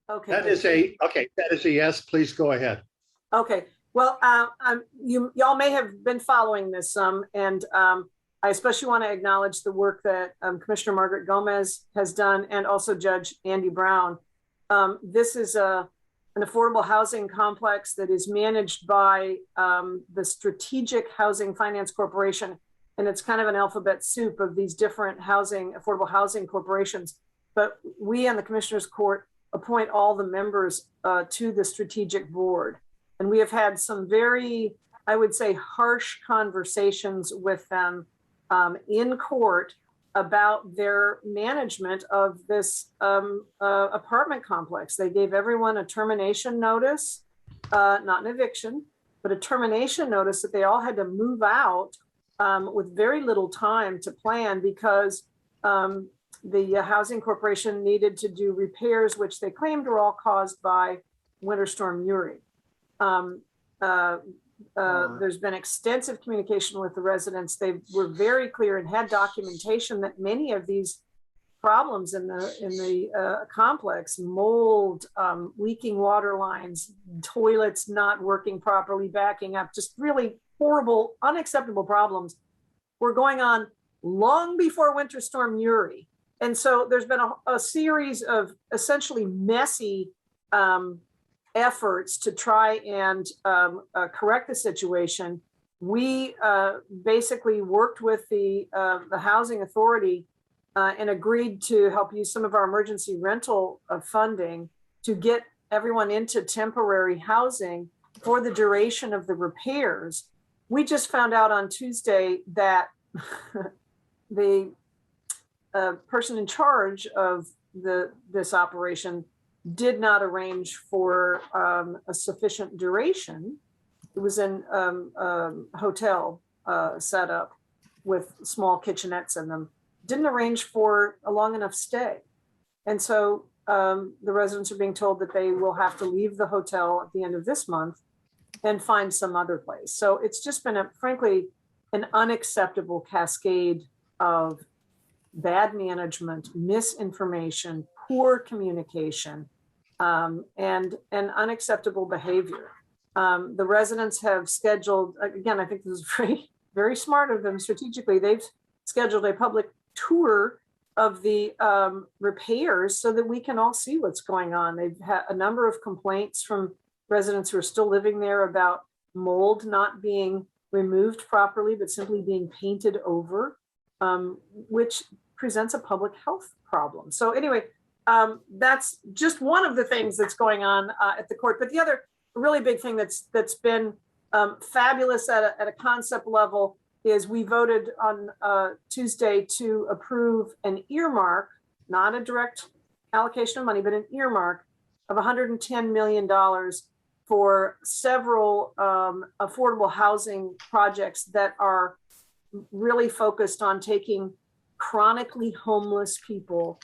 Okay. That is a yes. Please go ahead. Okay. Well, y'all may have been following this some, and I especially want to acknowledge the work that Commissioner Margaret Gomez has done, and also Judge Andy Brown. This is an affordable housing complex that is managed by the Strategic Housing Finance Corporation, and it's kind of an alphabet soup of these different affordable housing corporations. But we on the Commissioners Court appoint all the members to the strategic board. And we have had some very, I would say, harsh conversations with them in court about their management of this apartment complex. They gave everyone a termination notice, not an eviction, but a termination notice that they all had to move out with very little time to plan, because the housing corporation needed to do repairs, which they claimed were all caused by Winter Storm Uri. There's been extensive communication with the residents. They were very clear and had documentation that many of these problems in the complex, mold, leaking water lines, toilets not working properly, backing up, just really horrible, unacceptable problems, were going on long before Winter Storm Uri. And so there's been a series of essentially messy efforts to try and correct the situation. We basically worked with the housing authority and agreed to help use some of our emergency rental funding to get everyone into temporary housing for the duration of the repairs. We just found out on Tuesday that the person in charge of this operation did not arrange for a sufficient duration. It was in a hotel setup with small kitchenettes in them. Didn't arrange for a long enough stay. And so the residents are being told that they will have to leave the hotel at the end of this month and find some other place. So it's just been, frankly, an unacceptable cascade of bad management, misinformation, poor communication, and unacceptable behavior. The residents have scheduled, again, I think this is very, very smart of them strategically. They've scheduled a public tour of the repairs so that we can all see what's going on. They've had a number of complaints from residents who are still living there about mold not being removed properly, but simply being painted over, which presents a public health problem. So anyway, that's just one of the things that's going on at the court. But the other really big thing that's been fabulous at a concept level is we voted on Tuesday to approve an earmark, not a direct allocation of money, but an earmark of $110 million for several affordable housing projects that are really focused on taking chronically homeless people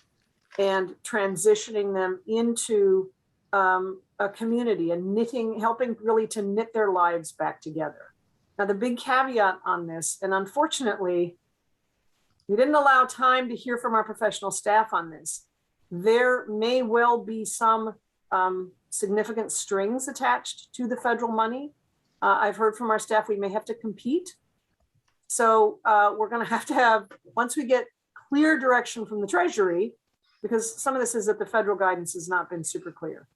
and transitioning them into a community and helping really to knit their lives back together. Now, the big caveat on this, and unfortunately, we didn't allow time to hear from our professional staff on this. There may well be some significant strings attached to the federal money. I've heard from our staff we may have to compete. So we're going to have, once we get clear direction from the Treasury, because some of this is that the federal guidance has not been super clear.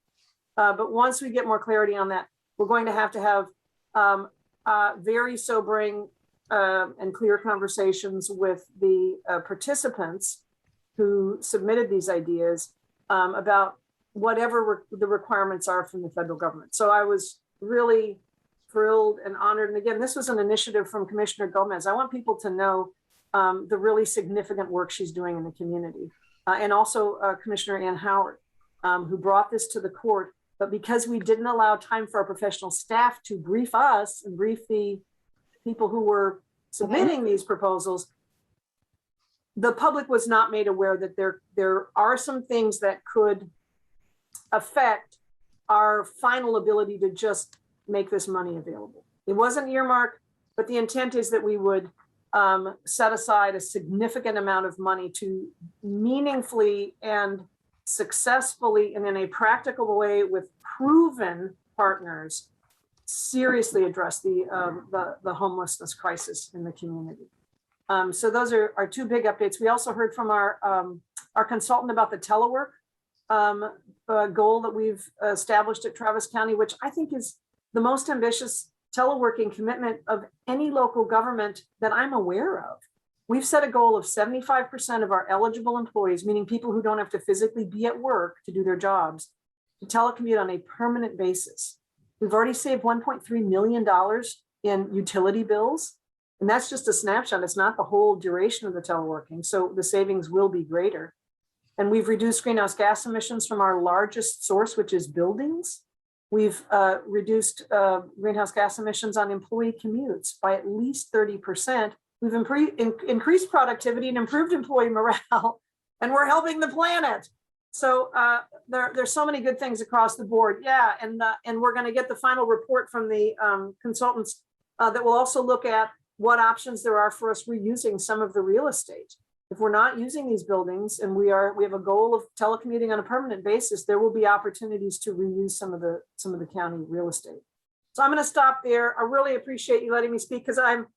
But once we get more clarity on that, we're going to have very sobering and clear conversations with the participants who submitted these ideas about whatever the requirements are from the federal government. So I was really thrilled and honored. And again, this was an initiative from Commissioner Gomez. I want people to know the really significant work she's doing in the community. And also Commissioner Ann Howard, who brought this to the court. But because we didn't allow time for our professional staff to brief us and brief the people who were submitting these proposals, the public was not made aware that there are some things that could affect our final ability to just make this money available. It wasn't earmarked, but the intent is that we would set aside a significant amount of money to meaningfully and successfully and in a practical way with proven partners seriously address the homelessness crisis in the community. So those are two big updates. We also heard from our consultant about the telework goal that we've established at Travis County, which I think is the most ambitious teleworking commitment of any local government that I'm aware of. We've set a goal of 75% of our eligible employees, meaning people who don't have to physically be at work to do their jobs, to telecommute on a permanent basis. We've already saved $1.3 million in utility bills, and that's just a snapshot. It's not the whole duration of the teleworking, so the savings will be greater. And we've reduced greenhouse gas emissions from our largest source, which is buildings. We've reduced greenhouse gas emissions on employee commutes by at least 30%. We've increased productivity and improved employee morale, and we're helping the planet. So there's so many good things across the board. Yeah, and we're going to get the final report from the consultants that will also look at what options there are for us reusing some of the real estate. If we're not using these buildings and we have a goal of telecommuting on a permanent basis, there will be opportunities to reuse some of the county real estate. So I'm going to stop there. I really appreciate you letting me speak because I'm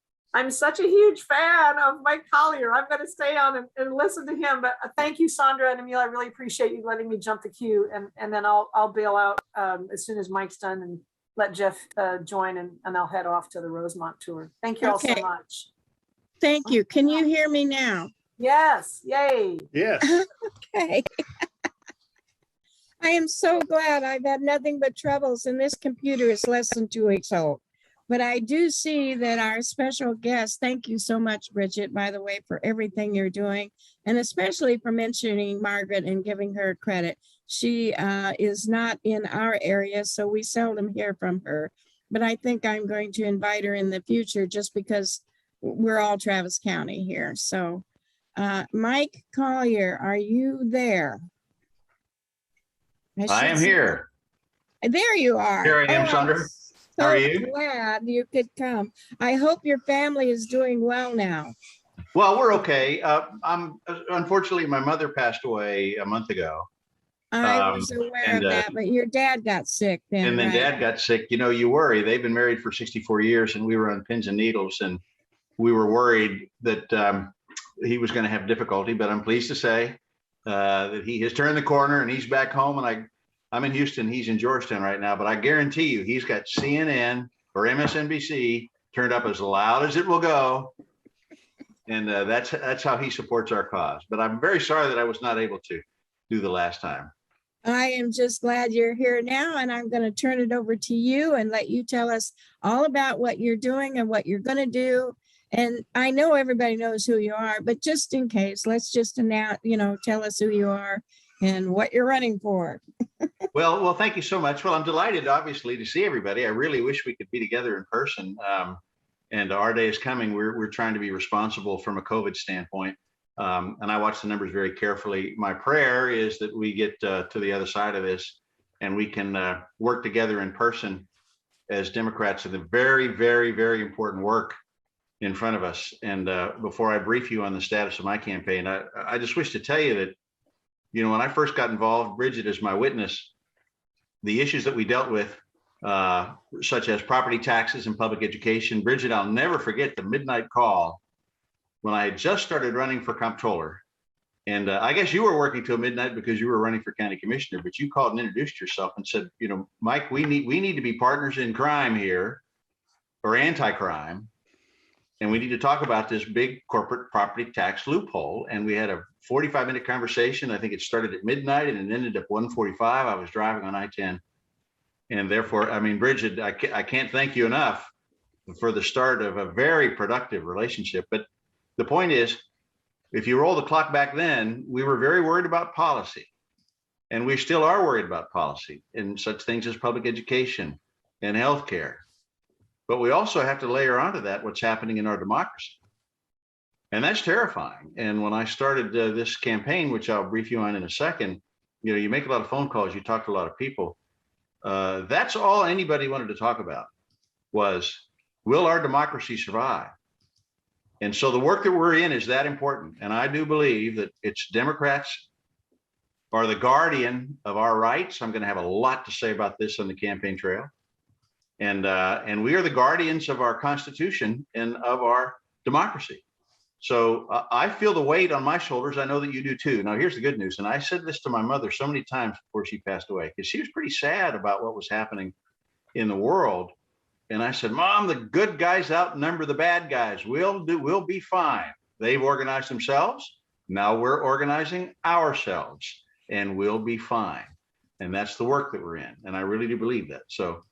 such a huge fan of Mike Collier. I'm going to stay on and listen to him. But thank you, Sandra and Emil. I really appreciate you letting me jump the queue, and then I'll bail out as soon as Mike's done and let Jeff join, and I'll head off to the Rosemont tour. Thank you all so much. Thank you. Can you hear me now? Yes. Yay. Yes. Okay. I am so glad. I've had nothing but troubles, and this computer is less than 2 weeks old. But I do see that our special guest, thank you so much, Brigid, by the way, for everything you're doing, and especially for mentioning Margaret and giving her credit. She is not in our area, so we seldom hear from her. But I think I'm going to invite her in the future just because we're all Travis County here. So Mike Collier, are you there? I am here. There you are. Here I am, Sandra. How are you? Glad you could come. I hope your family is doing well now. Well, we're okay. Unfortunately, my mother passed away a month ago. I was aware of that, but your dad got sick then. And then right? Dad got sick. You know, you worry. They've been married for 64 years, and we were on pins and needles, and we were worried that he was going to have difficulty. But I'm pleased to say that he has turned the corner and he's back home. And I'm in Houston. He's in Georgetown right now. But I guarantee you, he's got CNN or MSNBC turned up as loud as it will go. And that's how he supports our cause. But I'm very sorry that I was not able to do the last time. I am just glad you're here now, and I'm going to turn it over to you and let you tell us all about what you're doing and what you're going to do. And I know everybody knows who you are, but just in case, let's just announce, tell us who you are and what you're running for. Well, thank you so much. Well, I'm delighted, obviously, to see everybody. I really wish we could be together in person. And our day is coming. We're trying to be responsible from a COVID standpoint. And I watch the numbers very carefully. My prayer is that we get to the other side of this and we can work together in person as Democrats in the very, very, very important work in front of us. And before I brief you on the status of my campaign, I just wish to tell you that, when I first got involved, Brigid is my witness, the issues that we dealt with, such as property taxes and public education. Brigid, I'll never forget the midnight call when I had just started running for comptroller. And I guess you were working till midnight because you were running for county commissioner, but you called and introduced yourself and said, Mike, we need to be partners in crime here, or anti-crime. And we need to talk about this big corporate property tax loophole. And we had a 45-minute conversation. I think it started at midnight and it ended up 1:45. I was driving on I-10. And therefore, Brigid, I can't thank you enough for the start of a very productive relationship. But the point is, if you roll the clock back then, we were very worried about policy. And we still are worried about policy in such things as public education and healthcare. But we also have to layer onto that what's happening in our democracy. And that's terrifying. And when I started this campaign, which I'll brief you on in a second, you make a lot of phone calls, you talk to a lot of people. That's all anybody wanted to talk about was, will our democracy survive? And so the work that we're in is that important. And I do believe that it's Democrats are the guardian of our rights. I'm going to have a lot to say about this on the campaign trail. And we are the guardians of our Constitution and of our democracy. So I feel the weight on my shoulders. I know that you do too. Now, here's the good news. And I said this to my mother so many times before she passed away, because she was pretty sad about what was happening in the world. And I said, Mom, the good guys outnumber the bad guys. We'll be fine. They've organized themselves. Now we're organizing ourselves, and we'll be fine. And that's the work that we're in. And I really do believe that. So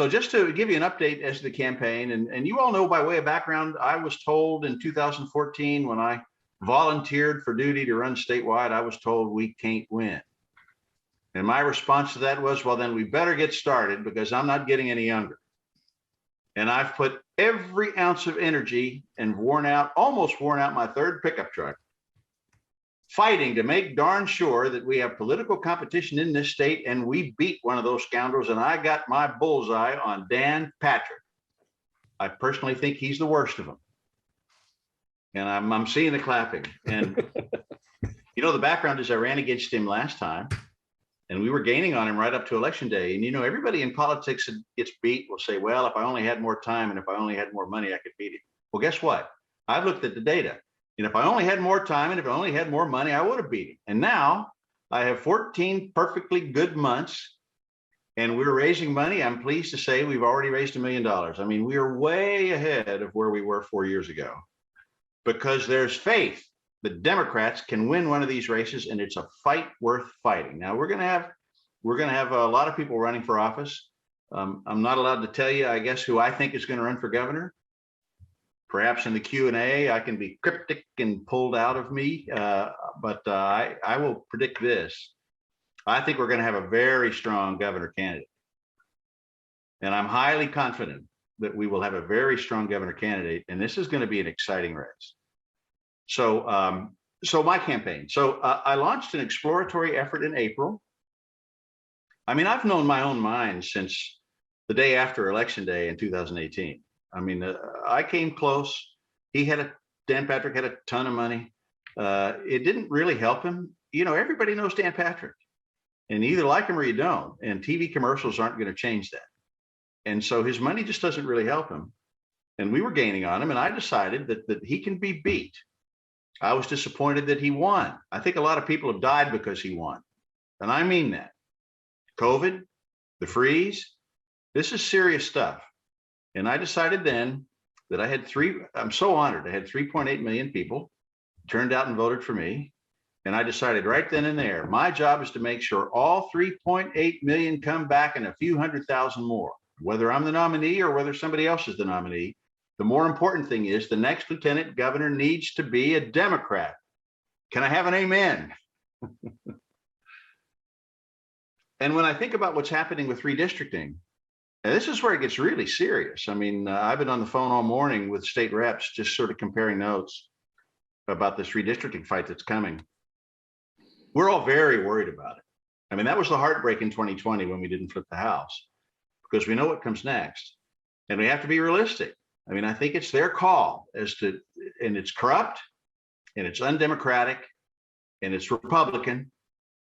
just to give you an update as to the campaign, and you all know by way of background, I was told in 2014 when I volunteered for duty to run statewide, I was told we can't win. And my response to that was, well, then we better get started because I'm not getting any younger. And I've put every ounce of energy and almost worn out my third pickup truck, fighting to make darn sure that we have political competition in this state and we beat one of those scoundrels. And I got my bullseye on Dan Patrick. I personally think he's the worst of them. And I'm seeing the clapping. And you know, the background is I ran against him last time and we were gaining on him right up to election day. And you know, everybody in politics that gets beat will say, well, if I only had more time and if I only had more money, I could beat him. Well, guess what? I've looked at the data. And if I only had more time and if I only had more money, I would have beat him. And now I have 14 perfectly good months and we're raising money. I'm pleased to say we've already raised $1 million. I mean, we are way ahead of where we were 4 years ago because there's faith that Democrats can win one of these races and it's a fight worth fighting. Now we're going to have a lot of people running for office. I'm not allowed to tell you, I guess, who I think is going to run for governor. Perhaps in the Q&A, I can be cryptic and pulled out of me, but I will predict this. I think we're going to have a very strong governor candidate. And I'm highly confident that we will have a very strong governor candidate, and this is going to be an exciting race. So my campaign. So I launched an exploratory effort in April. I mean, I've known my own mind since the day after Election Day in 2018. I mean, I came close. Dan Patrick had a ton of money. It didn't really help him. You know, everybody knows Dan Patrick and you either like him or you don't. And TV commercials aren't going to change that. And so his money just doesn't really help him. And we were gaining on him. And I decided that he can be beat. I was disappointed that he won. I think a lot of people have died because he won. And I mean that. COVID, the freeze, this is serious stuff. And I decided then that I'm so honored. I had 3.8 million people turned out and voted for me. And I decided right then and there, my job is to make sure all 3.8 million come back and a few 100,000 more, whether I'm the nominee or whether somebody else is the nominee. The more important thing is the next lieutenant governor needs to be a Democrat. Can I have an amen? And when I think about what's happening with redistricting, and this is where it gets really serious. I mean, I've been on the phone all morning with state reps, just sort of comparing notes about this redistricting fight that's coming. We're all very worried about it. I mean, that was the heartbreak in 2020 when we didn't flip the House, because we know what comes next. And we have to be realistic. I mean, I think it's their call and it's corrupt and it's undemocratic and it's Republican.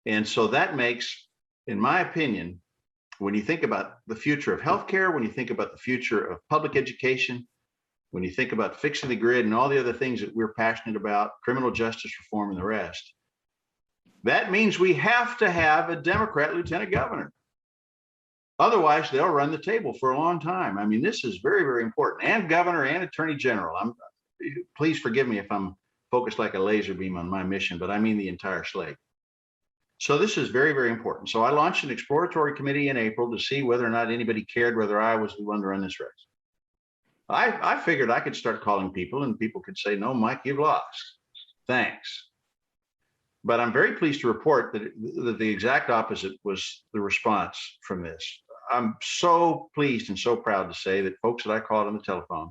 And so that makes, in my opinion, when you think about the future of healthcare, when you think about the future of public education, when you think about fixing the grid and all the other things that we're passionate about, criminal justice reform and the rest, that means we have to have a Democrat lieutenant governor. Otherwise, they'll run the table for a long time. I mean, this is very, very important. And governor and attorney general. Please forgive me if I'm focused like a laser beam on my mission, but I mean the entire slate. So this is very, very important. So I launched an exploratory committee in April to see whether or not anybody cared whether I was the one to run this race. I figured I could start calling people and people could say, no, Mike, you've lost. Thanks. But I'm very pleased to report that the exact opposite was the response from this. I'm so pleased and so proud to say that folks that I called on the telephone,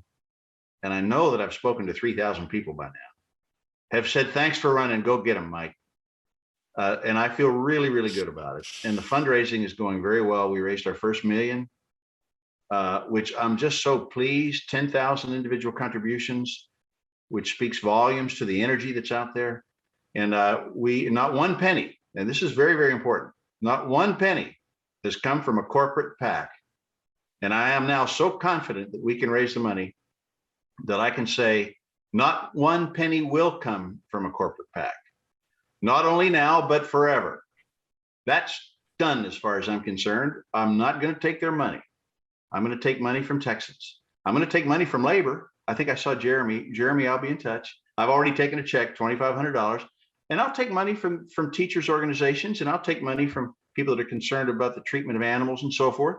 and I know that I've spoken to 3,000 people by now, have said, thanks for running, go get them, Mike. And I feel really, really good about it. And the fundraising is going very well. We raised our first $1 million, which I'm just so pleased, 10,000 individual contributions, which speaks volumes to the energy that's out there. And we, not one penny and this is very, very important, not one penny has come from a corporate PAC. And I am now so confident that we can raise the money that I can say not one penny will come from a corporate PAC. Not only now, but forever. That's done as far as I'm concerned. I'm not going to take their money. I'm going to take money from Texans. I'm going to take money from labor. I think I saw Jeremy. Jeremy, I'll be in touch. I've already taken a check, $2,500. And I'll take money from teachers' organizations, and I'll take money from people that are concerned about the treatment of animals and so forth.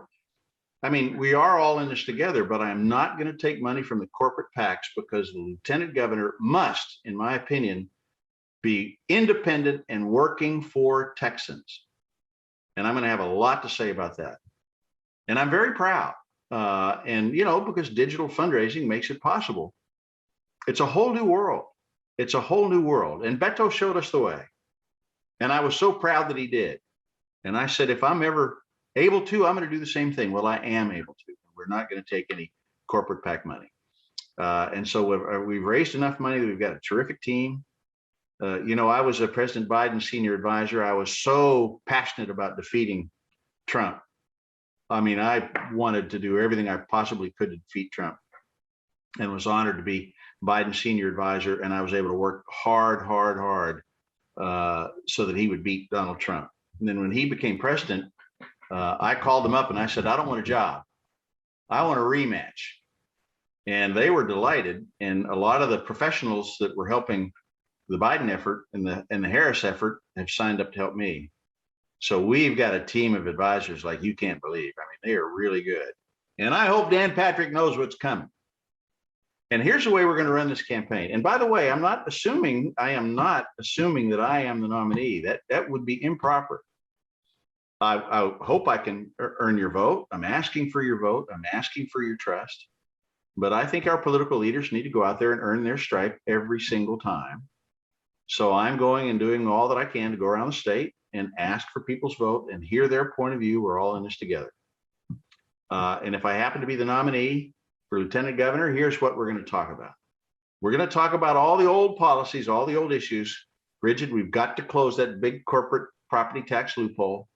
I mean, we are all in this together, but I am not going to take money from the corporate PACs because the lieutenant governor must, in my opinion, be independent and working for Texans. And I'm going to have a lot to say about that. And I'm very proud. And, you know, because digital fundraising makes it possible. It's a whole new world. It's a whole new world. And Beto showed us the way. And I was so proud that he did. And I said, if I'm ever able to, I'm going to do the same thing. Well, I am able to. We're not going to take any corporate PAC money. And so we've raised enough money that we've got a terrific team. You know, I was a President Biden senior advisor. I was so passionate about defeating Trump. I mean, I wanted to do everything I possibly could to defeat Trump, and was honored to be Biden's senior advisor. And I was able to work hard so that he would beat Donald Trump. And then when he became president, I called him up and I said, I don't want a job. I want a rematch. And they were delighted. And a lot of the professionals that were helping the Biden effort and the Harris effort have signed up to help me. So we've got a team of advisors like you can't believe. I mean, they are really good. And I hope Dan Patrick knows what's coming. And here's the way we're going to run this campaign. And by the way, I am not assuming that I am the nominee. That would be improper. I hope I can earn your vote. I'm asking for your vote. I'm asking for your trust. But I think our political leaders need to go out there and earn their stripe every single time. So I'm going and doing all that I can to go around the state and ask for people's vote and hear their point of view. We're all in this together. And if I happen to be the nominee for lieutenant governor, here's what we're going to talk about. We're going to talk about all the old policies, all the old issues. Brigid, we've got to close that big corporate property tax loophole.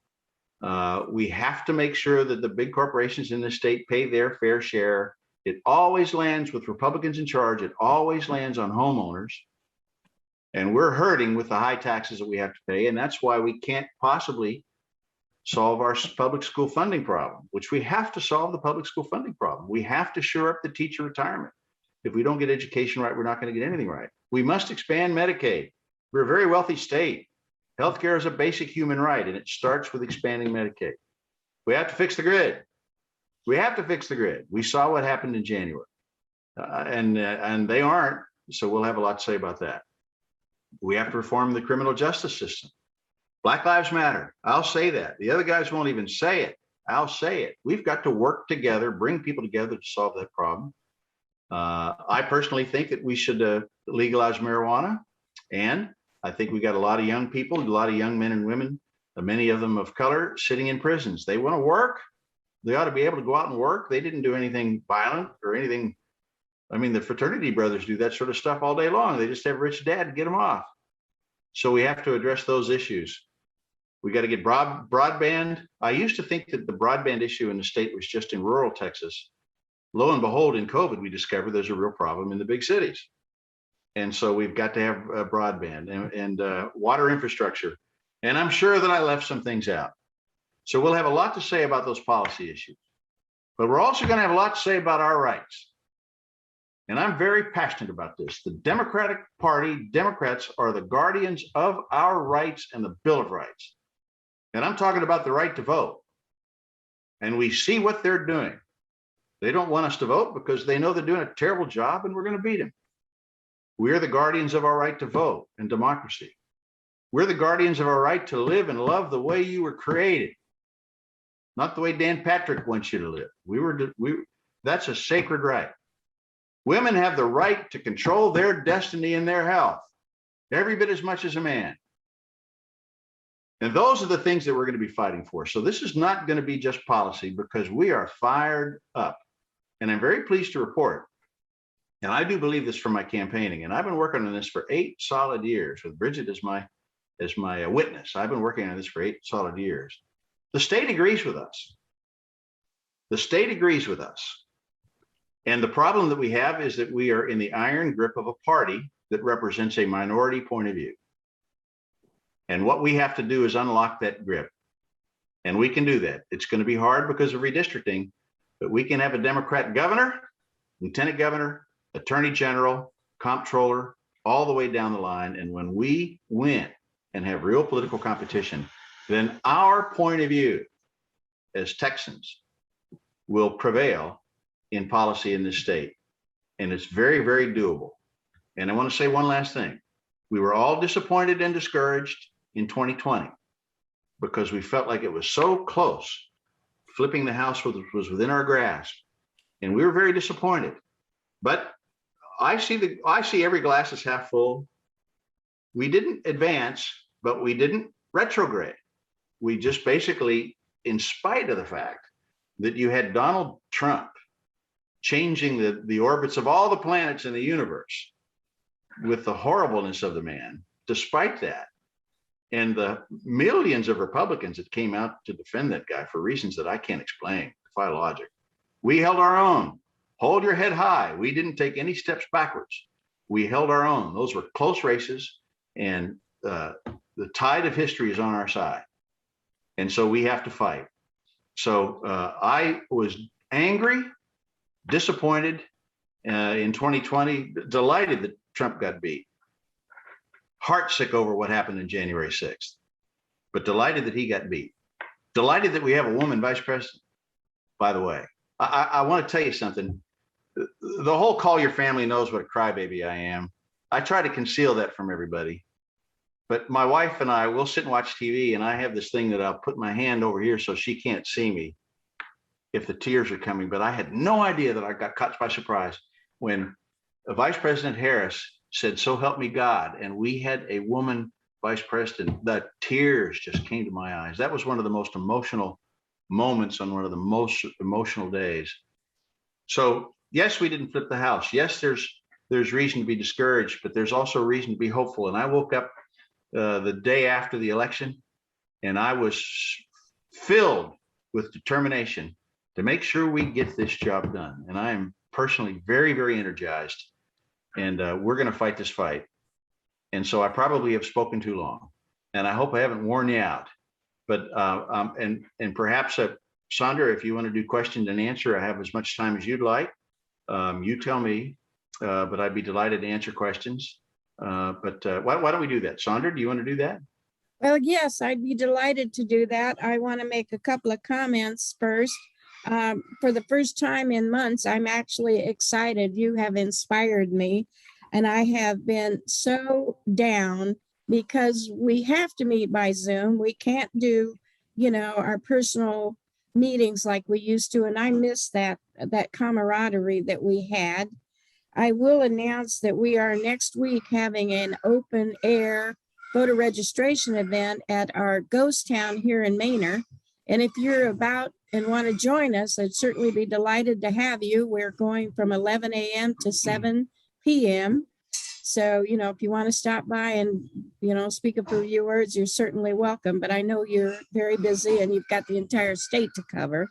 We have to make sure that the big corporations in this state pay their fair share. It always lands with Republicans in charge. It always lands on homeowners. And we're hurting with the high taxes that we have to pay. And that's why we can't possibly solve our public school funding problem, which we have to solve the public school funding problem. We have to shore up the teacher retirement. If we don't get education right, we're not going to get anything right. We must expand Medicaid. We're a very wealthy state. Healthcare is a basic human right, and it starts with expanding Medicaid. We have to fix the grid. We have to fix the grid. We saw what happened in January, and they aren't, so we'll have a lot to say about that. We have to reform the criminal justice system. Black Lives Matter. I'll say that. The other guys won't even say it. I'll say it. We've got to work together, bring people together to solve that problem. I personally think that we should legalize marijuana. And I think we got a lot of young people, a lot of young men and women, many of them of color, sitting in prisons. They want to work. They ought to be able to go out and work. They didn't do anything violent or anything. I mean, the fraternity brothers do that sort of stuff all day long. They just have a rich dad to get them off. So we have to address those issues. We got to get broadband. I used to think that the broadband issue in the state was just in rural Texas. Lo and behold, in COVID, we discovered there's a real problem in the big cities. And so we've got to have broadband and water infrastructure. And I'm sure that I left some things out. So we'll have a lot to say about those policy issues. But we're also going to have a lot to say about our rights. And I'm very passionate about this. The Democratic Party, Democrats are the guardians of our rights and the Bill of Rights. And I'm talking about the right to vote. And we see what they're doing. They don't want us to vote because they know they're doing a terrible job and we're going to beat them. We're the guardians of our right to vote and democracy. We're the guardians of our right to live and love the way you were created, not the way Dan Patrick wants you to live. That's a sacred right. Women have the right to control their destiny and their health, every bit as much as a man. And those are the things that we're going to be fighting for. So this is not going to be just policy because we are fired up. And I'm very pleased to report, and I do believe this from my campaigning, and I've been working on this for 8 solid years with Brigid as my as my witness. I've been working on this for 8 solid years. The state agrees with us. The state agrees with us. And the problem that we have is that we are in the iron grip of a party that represents a minority point of view. And what we have to do is unlock that grip. And we can do that. It's going to be hard because of redistricting, but we can have a Democrat governor, lieutenant governor, attorney general, comptroller, all the way down the line. And when we win and have real political competition, then our point of view as Texans will prevail in policy in this state. And it's very, very doable. And I want to say one last thing. We were all disappointed and discouraged in 2020 because we felt like it was so close. Flipping the House was within our grasp. And we were very disappointed. But I see every glass is half full. We didn't advance, but we didn't retrograde. We just basically, in spite of the fact that you had Donald Trump changing the orbits of all the planets in the universe with the horribleness of the man, despite that, and the millions of Republicans that came out to defend that guy for reasons that I can't explain, defy logic. We held our own. Hold your head high. We didn't take any steps backwards. We held our own. Those were close races, and the tide of history is on our side. And so we have to fight. So I was angry, disappointed in 2020, delighted that Trump got beat, heartsick over what happened in January 6th, but delighted that he got beat. Delighted that we have a woman vice president, by the way. I want to tell you something. The whole Collier family knows what a crybaby I am. I try to conceal that from everybody. But my wife and I will sit and watch TV, and I have this thing that I'll put my hand over here so she can't see me if the tears are coming. But I had no idea that I got caught by surprise when Vice President Harris said, "So help me God," and we had a woman vice president. The tears just came to my eyes. That was one of the most emotional moments on one of the most emotional days. So yes, we didn't flip the House. Yes, there's reason to be discouraged, but there's also reason to be hopeful. And I woke up the day after the election, and I was filled with determination to make sure we get this job done. And I am personally very, very energized, and we're going to fight this fight. And so I probably have spoken too long, and I hope I haven't worn you out. But and perhaps Sandra, if you want to do question and answer, I have as much time as you'd like. You tell me, but I'd be delighted to answer questions. But why don't we do that? Sandra, do you want to do that? Well, yes, I'd be delighted to do that. I want to make a couple of comments first. For the first time in months, I'm actually excited. You have inspired me, and I have been so down because we have to meet by Zoom. We can't do, our personal meetings like we used to, and I miss that camaraderie that we had. I will announce that we are next week having an open air voter registration event at our ghost town here in Manor. And if you're about and want to join us, I'd certainly be delighted to have you. We're going from 11 a.m. to 7 p.m. So, if you want to stop by and, speak a few words, you're certainly welcome. But I know you're very busy and you've got the entire state to cover.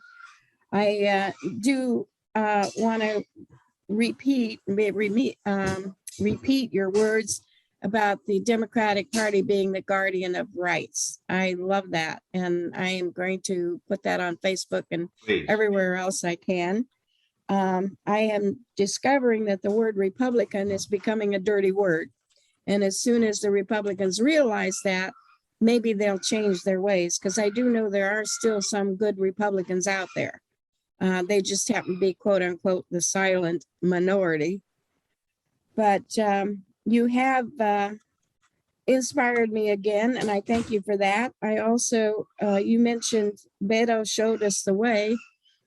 I do want to repeat your words about the Democratic Party being the guardian of rights. I love that. And I am going to put that on Facebook and Please. Everywhere else I can. I am discovering that the word Republican is becoming a dirty word. And as soon as the Republicans realize that, maybe they'll change their ways, because I do know there are still some good Republicans out there. They just happen to be, quote unquote, the silent minority. But you have inspired me again, and I thank you for that. I also, you mentioned Beto showed us the way,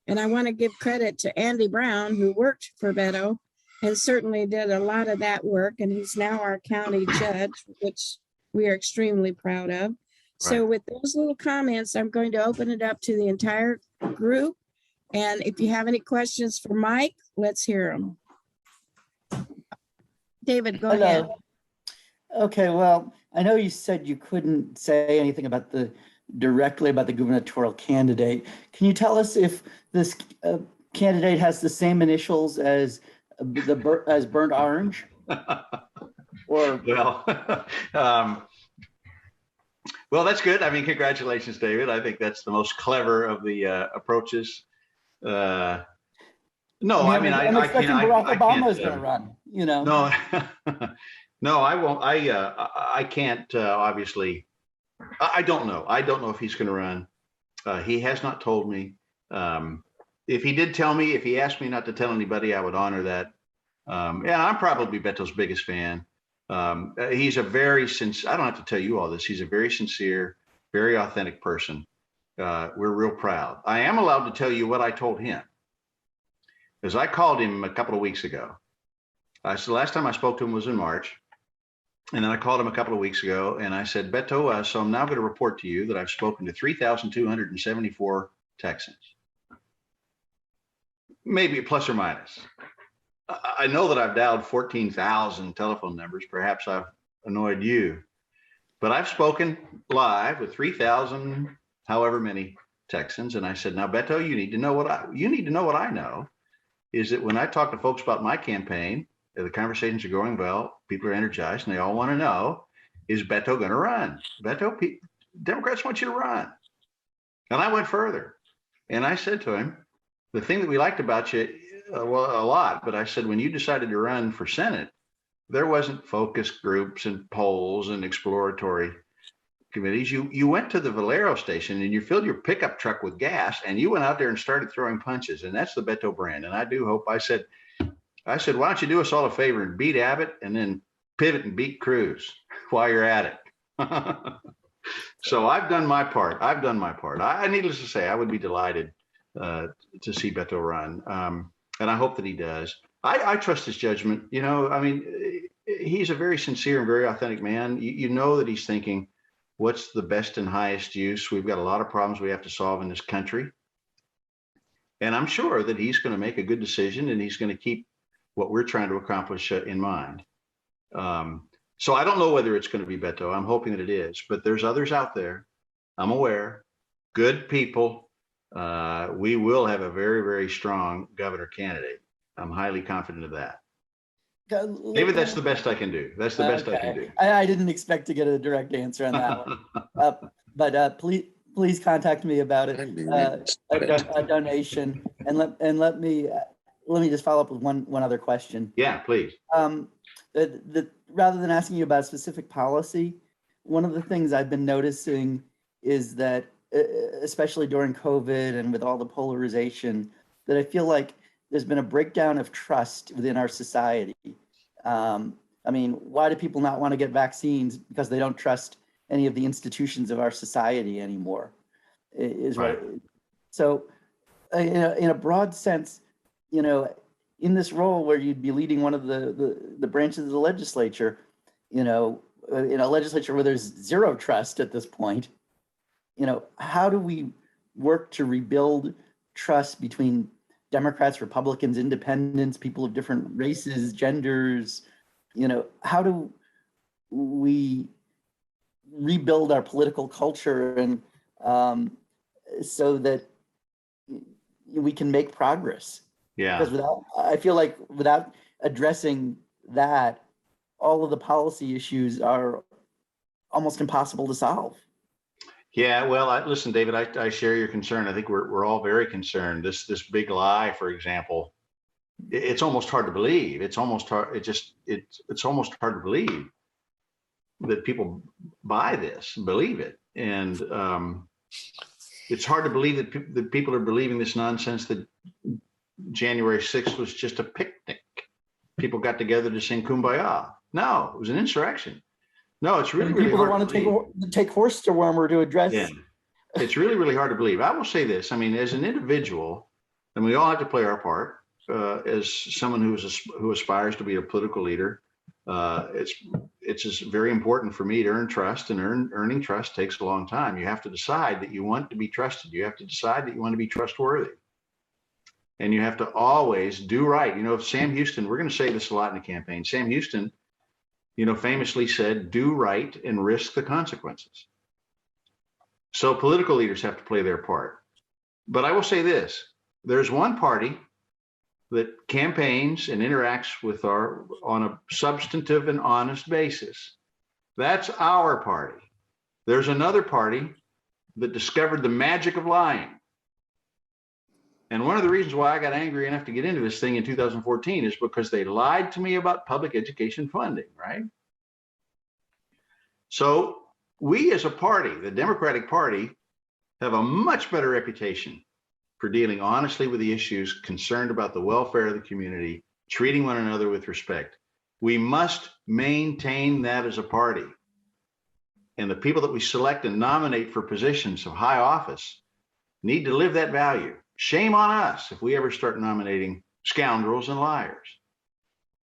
and I want to give credit to Andy Brown, who worked for Beto and certainly did a lot of that work, and he's now our county judge, which we are extremely proud of. Right. So with those little comments, I'm going to open it up to the entire group. And if you have any questions for Mike, let's hear them. David, go ahead. Okay, well, I know you said you couldn't say anything directly about the gubernatorial candidate. Can you tell us if this candidate has the same initials as burnt orange? Or Well, well, that's good. I mean, congratulations, David. I think that's the most clever of the approaches. No, I mean, I'm expecting Barack Obama is going to run. You know. No, no, I won't. I can't obviously. I don't know. I don't know if he's going to run. He has not told me. If he did tell me, if he asked me not to tell anybody, I would honor that. Yeah, I'm probably Beto's biggest fan. He's a very sincere, I don't have to tell you all this. He's a very sincere, very authentic person. We're real proud. I am allowed to tell you what I told him. Because I called him a couple of weeks ago. So the last time I spoke to him was in March. And then I called him a couple of weeks ago and I said, Beto, so I'm now going to report to you that I've spoken to 3,274 Texans. Maybe plus or minus. I know that I've dialed 14,000 telephone numbers. Perhaps I've annoyed you, but I've spoken live with 3,000, however many Texans. And I said, now, Beto, you need to know what I know is that when I talk to folks about my campaign, the conversations are going well, people are energized, and they all want to know, is Beto going to run? Beto, Democrats want you to run. And I went further. And I said to him, the thing that we liked about you, well, a lot, but I said, when you decided to run for Senate, there wasn't focus groups and polls and exploratory committees. You went to the Valero station and you filled your pickup truck with gas and you went out there and started throwing punches. And that's the Beto brand. And I do hope, I said, why don't you do us all a favor and beat Abbott and then pivot and beat Cruz while you're at it. So I've done my part. I needless to say, I would be delighted to see Beto run. And I hope that he does. I trust his judgment. You know, I mean, he's a very sincere and very authentic man. You know that he's thinking, what's the best and highest use? We've got a lot of problems we have to solve in this country. And I'm sure that he's going to make a good decision and he's going to keep what we're trying to accomplish in mind. So I don't know whether it's going to be Beto. I'm hoping that it is, but there's others out there. I'm aware, good people. We will have a very, very strong governor candidate. I'm highly confident of that. David, that's the best I can do. That's the best I can do. I didn't expect to get a direct answer on that one. But please contact me about it, a donation, and let me just follow up with one other question. Yeah, please. Rather than asking you about a specific policy, one of the things I've been noticing is that, especially during COVID and with all the polarization, that I feel like there's been a breakdown of trust within our society. I mean, why do people not want to get vaccines? Because they don't trust any of the institutions of our society anymore. Is right. So, in a broad sense, in this role where you'd be leading one of the branches of the legislature, in a legislature where there's zero trust at this point, how do we work to rebuild trust between Democrats, Republicans, independents, people of different races, genders? How do we rebuild our political culture and so that we can make progress? Yeah. Because I feel like without addressing that, all of the policy issues are almost impossible to solve. Yeah, well, listen, David, I share your concern. I think we're all very concerned. This big lie, for example, it's almost hard to believe. It's almost hard. It's almost hard to believe that people buy this, believe it, and it's hard to believe that people are believing this nonsense that January 6th was just a picnic. People got together to sing Kumbaya. No, it was an insurrection. No, it's really, really hard want to take horse dewormer to address. Yeah, it's really, really hard to believe. I will say this. I mean, as an individual, and we all have to play our part, as someone who aspires to be a political leader, it's just very important for me to earn trust, and earning trust takes a long time. You have to decide that you want to be trusted. You have to decide that you want to be trustworthy. And you have to always do right. Sam Houston, we're going to say this a lot in the campaign. Sam Houston famously said, do right and risk the consequences. So political leaders have to play their part. But I will say this, there's one party that campaigns and interacts with on a substantive and honest basis. That's our party. There's another party that discovered the magic of lying. And one of the reasons why I got angry enough to get into this thing in 2014 is because they lied to me about public education funding, right? So we as a party, the Democratic Party, have a much better reputation for dealing honestly with the issues, concerned about the welfare of the community, treating one another with respect. We must maintain that as a party. And the people that we select and nominate for positions of high office need to live that value. Shame on us if we ever start nominating scoundrels and liars.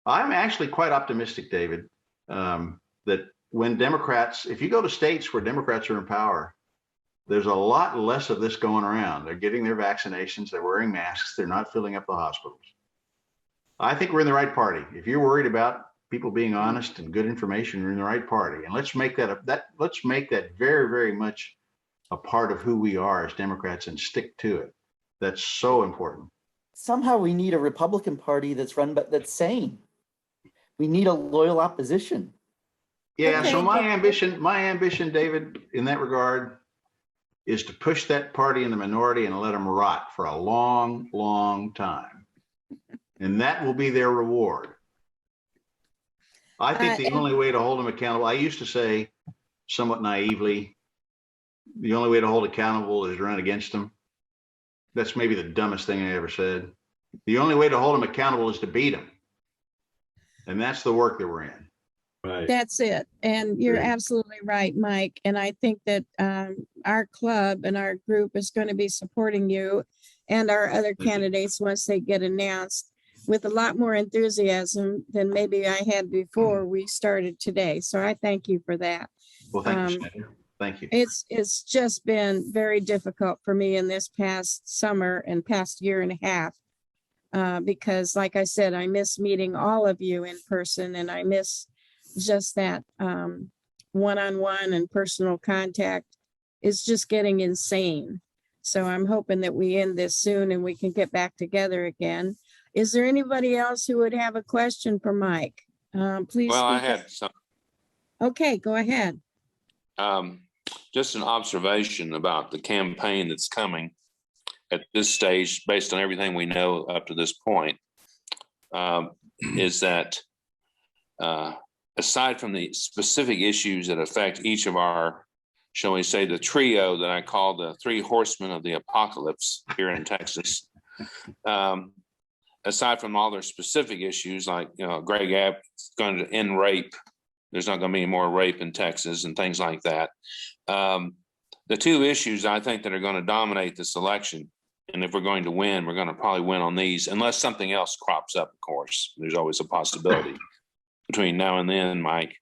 I'm actually quite optimistic, David, that when Democrats, if you go to states where Democrats are in power, there's a lot less of this going around. They're getting their vaccinations, they're wearing masks, they're not filling up the hospitals. I think we're in the right party. If you're worried about people being honest and good information, you're in the right party. And let's make that very, very much a part of who we are as Democrats and stick to it. That's so important. Somehow we need a Republican Party that's sane. We need a loyal opposition. Yeah, Okay. so my ambition, David, in that regard, is to push that party in the minority and let them rot for a long, long time. And that will be their reward. I think the only way to hold them accountable, I used to say somewhat naively, the only way to hold accountable is run against them. That's maybe the dumbest thing I ever said. The only way to hold them accountable is to beat them. And that's the work that we're in. Right. That's it. And you're Great. absolutely right, Mike. And I think that our club and our group is going to be supporting you and our other you. candidates once they get announced with a lot more enthusiasm than maybe I had before we started today. So I thank you for that. Well, thank you, Senator. Thank you. It's just been very difficult for me in this past summer and past year and a half. Because like I said, I miss meeting all of you in person, and I miss just that one-on-one and personal contact is just getting insane. So I'm hoping that we end this soon and we can get back together again. Is there anybody else who would have a question for Mike? Please. Well, I speak up. had some, Okay, go ahead. just an observation about the campaign that's coming at this stage, based on everything we know up to this point, is that aside from the specific issues that affect each of our, shall we say, the trio that I call the three horsemen of the apocalypse here in Texas, aside from all their specific issues, like, Greg Abbott is going to end rape. There's not going to be any more rape in Texas and things like that. The two issues I think that are going to dominate this election, and if we're going to win, we're going to probably win on these, unless something else crops up, of course. There's always a possibility between now and then, Mike,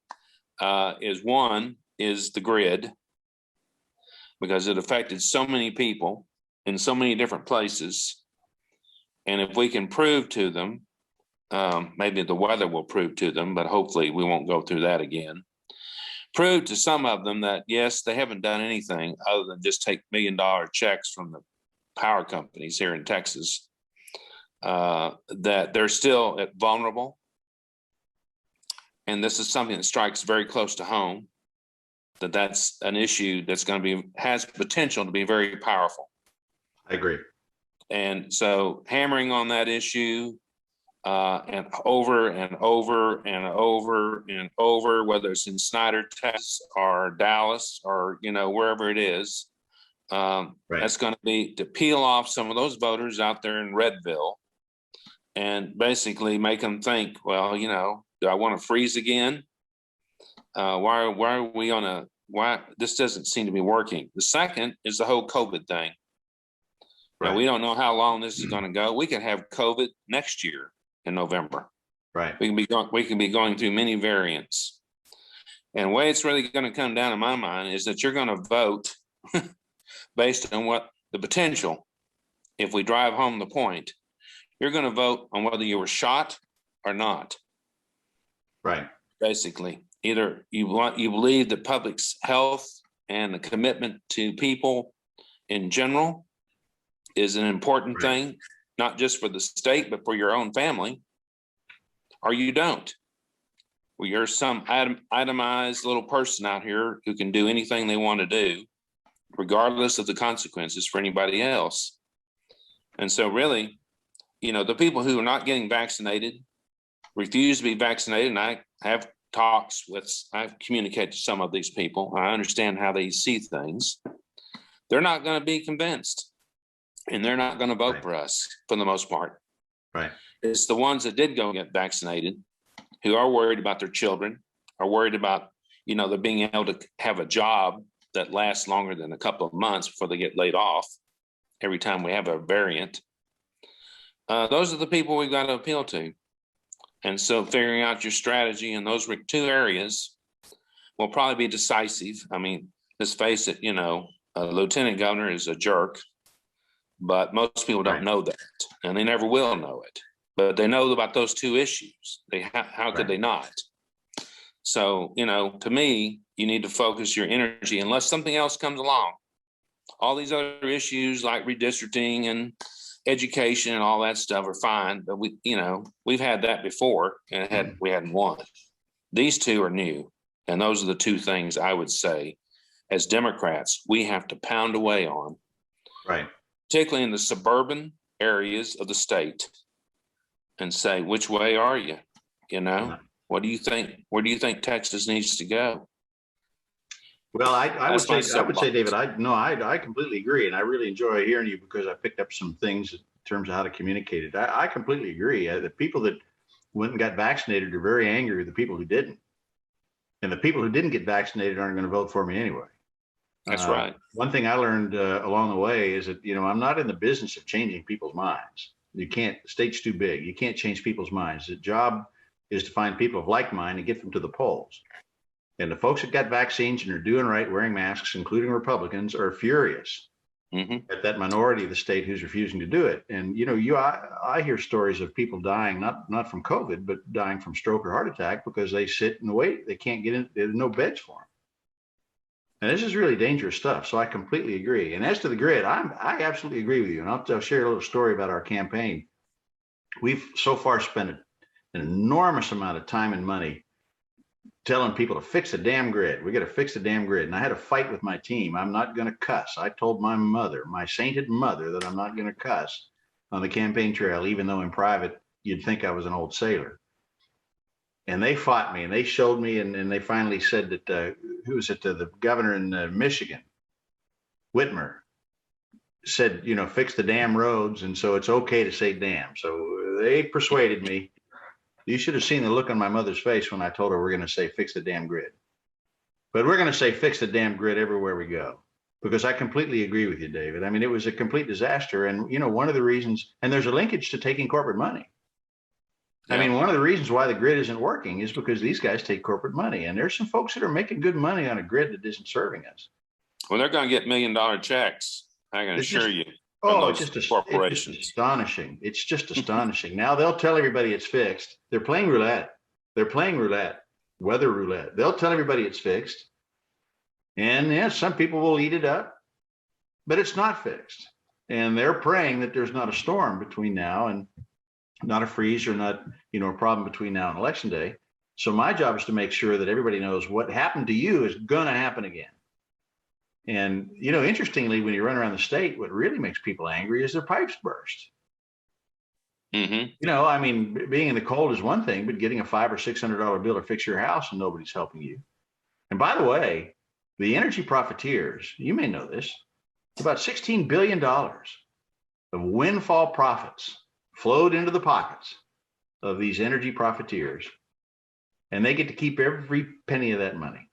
is the grid, because it affected so many people in so many different places. And if we can prove to them, maybe the weather will prove to them, but hopefully we won't go through that again. Prove to some of them that, yes, they haven't done anything other than just take $1 million checks from the power companies here in Texas, that they're still vulnerable. And this is something that strikes very close to home, that's an issue that's going to has potential to be very powerful. I agree. And so hammering on that issue, and over and over and over and over, whether it's in Snyder, Texas, or Dallas, or wherever it is, Right. That's going to be to peel off some of those voters out there in Redville, and basically make them think, well, do I want to freeze again? Why are we why this doesn't seem to be working? The second is the whole COVID thing. Right. Now, we don't know how long this is going to go. We could have COVID next year in November. Right. We can be going through many variants. And the way it's really going to come down in my mind is that you're going to vote based on what the potential, if we drive home the point, you're going to vote on whether you were shot or not. Right. basically. Either you believe that public's health and the commitment to people in general is an important thing, not just for the state, but for your own family, or you don't. Well, you're some itemized little person out here who can do anything they want to do, regardless of the consequences for anybody else. And so really, you know, the people who are not getting vaccinated, refuse to be vaccinated, and I have I've communicated to some of these people. I understand how they see things. They're not going to be convinced, and they're not going to vote for us for the most part. Right. It's the ones that did go get vaccinated who are worried about their children, are worried about, you know, they're being able to have a job that lasts longer than a couple of months before they get laid off every time we have a variant. Those are the people we've got to appeal to. And so figuring out your strategy in those two areas will probably be decisive. I mean, let's face it, you know, a lieutenant governor is a jerk, but most people don't know that, and they never will know it. But they know about those two issues. How could they not? So, you know, to me, you need to focus your energy unless something else comes along. All these other issues like redistricting and education and all that stuff are fine, but we've had that before and we hadn't won. These two are new, and those are the two things I would say as Democrats we have to pound away on, Right. particularly in the suburban areas of the state, and say, which way are you? You know, what do you think? Where do you think Texas needs to go? Well, I would say, David, I completely agree. And I really enjoy hearing you because I picked up some things in terms of how to communicate it. I completely agree. The people that went and got vaccinated are very angry with the people who didn't. And the people who didn't get vaccinated aren't going to vote for me anyway. That's right. One thing I learned along the way is that, you know, I'm not in the business of changing people's minds. You can't, the state's too big. You can't change people's minds. The job is to find people of like mind and get them to the polls. And the folks that got vaccines and are doing right, wearing masks, including Republicans, are furious at that minority of the state who's refusing to do it. And, you know, I hear stories of people dying, not from COVID, but dying from stroke or heart attack because they sit and wait. They can't get in. There's no beds for them. And this is really dangerous stuff. So I completely agree. And as to the grid, I absolutely agree with you. And I'll share a little story about our campaign. We've so far spent an enormous amount of time and money telling people to fix the damn grid. We got to fix the damn grid. And I had a fight with my team. I'm not going to cuss. I told my mother, my sainted mother, that I'm not going to cuss on the campaign trail, even though in private, you'd think I was an old sailor. And they fought me and they showed me. And they finally said that, who was it? The governor in Michigan, Whitmer, said, you know, fix the damn roads. And so it's okay to say damn. So they persuaded me. You should have seen the look on my mother's face when I told her we're going to say fix the damn grid. But we're going to say fix the damn grid everywhere we go, because I completely agree with you, David. I mean, it was a complete disaster. And, you know, one of the reasons, and there's a linkage to taking corporate money. I mean, one of the reasons why the grid isn't working is because these guys take corporate money. And there's some folks that are making good money on a grid that isn't serving us. Well, they're going to get $1 million checks. I can assure you. Oh, it's just astonishing. It's just astonishing. Now they'll tell everybody it's fixed. They're playing roulette. They're playing roulette, weather roulette. They'll tell everybody it's fixed. And yeah, some people will eat it up, but it's not fixed. And they're praying that there's not a storm between now and not a freeze or not, you know, a problem between now and election day. So my job is to make sure that everybody knows what happened to you is going to happen again. And, you know, interestingly, when you run around the state, what really makes people angry is their pipes burst. You know, I mean, being in the cold is one thing, but getting a $500 or $600 bill to fix your house and nobody's helping you. And by the way, the energy profiteers, you may know this, about $16 billion of windfall profits flowed into the pockets of these energy profiteers, and they get to keep every penny of that money.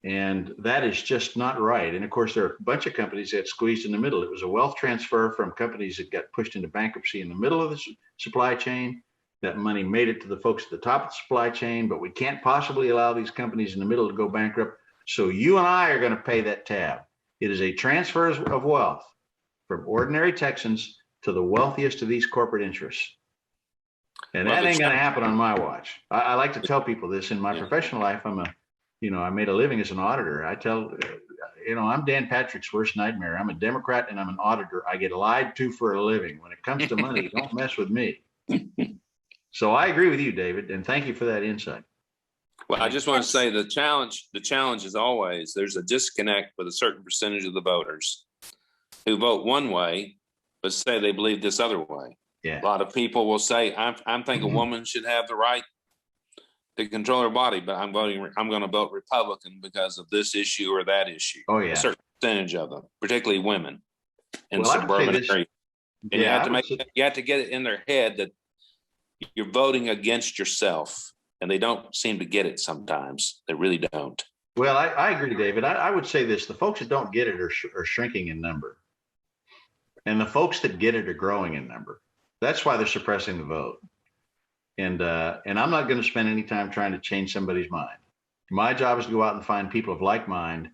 And that is just not right. And of course, there are a bunch of companies that squeezed in the middle. It was a wealth transfer from companies that got pushed into bankruptcy in the middle of the supply chain. That money made it to the folks at the top of the supply chain, but we can't possibly allow these companies in the middle to go bankrupt. So you and I are going to pay that tab. It is a transfer of wealth from ordinary Texans to the wealthiest of these corporate interests. And Well, that the ain't gonna challenge- happen on my watch. I like to tell people this in my Yeah. professional life. I made a living as an auditor. I tell, I'm Dan Patrick's worst nightmare. I'm a Democrat and I'm an auditor. I get lied to for a living. When it comes to money, don't mess with me. So I agree with you, David, and thank you for that insight. Well, I just want to say the challenge is always there's a disconnect with a certain percentage of the voters who vote one way, but say they believe this other way. Yeah. A lot of people will say, I'm thinking a woman should have the right to control her body, but I'm going to vote Republican because of this issue or that issue. Oh, yeah. A certain percentage of them, particularly women in Well, I would say suburban this- areas. And Yeah, you have to get it in their head that you're voting against yourself, and they don't seem to get it sometimes. They really don't. Well, I agree, David. I would say this: the folks that don't get it are shrinking in number, and the folks that get it are growing in number. That's why they're suppressing the vote. And I'm not going to spend any time trying to change somebody's mind. My job is to go out and find people of like mind,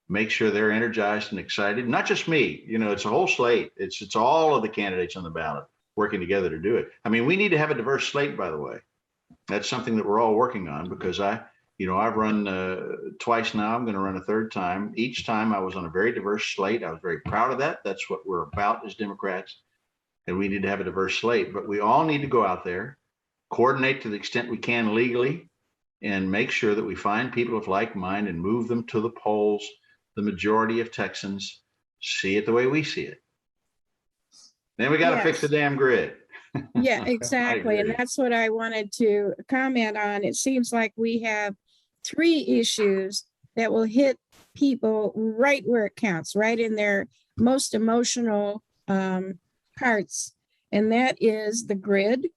make sure they're energized and excited. Not just me. It's a whole slate. It's all of the candidates on the ballot working together to do it. I mean, we need to have a diverse slate, by the way. That's something that we're all working on because I've run twice now. I'm going to run a third time. Each time I was on a very diverse slate. I was very proud of that. That's what we're about as Democrats. And we need to have a diverse slate, but we all need to go out there, coordinate to the extent we can legally, and make sure that we find people of like mind and move them to the polls. The majority of Texans see it the way we see it. Then we got to fix the damn grid. Yeah, exactly. And agree. that's what I wanted to comment on. It seems like we have 3 issues that will hit people right where it counts, right in their most emotional parts. And that is the grid,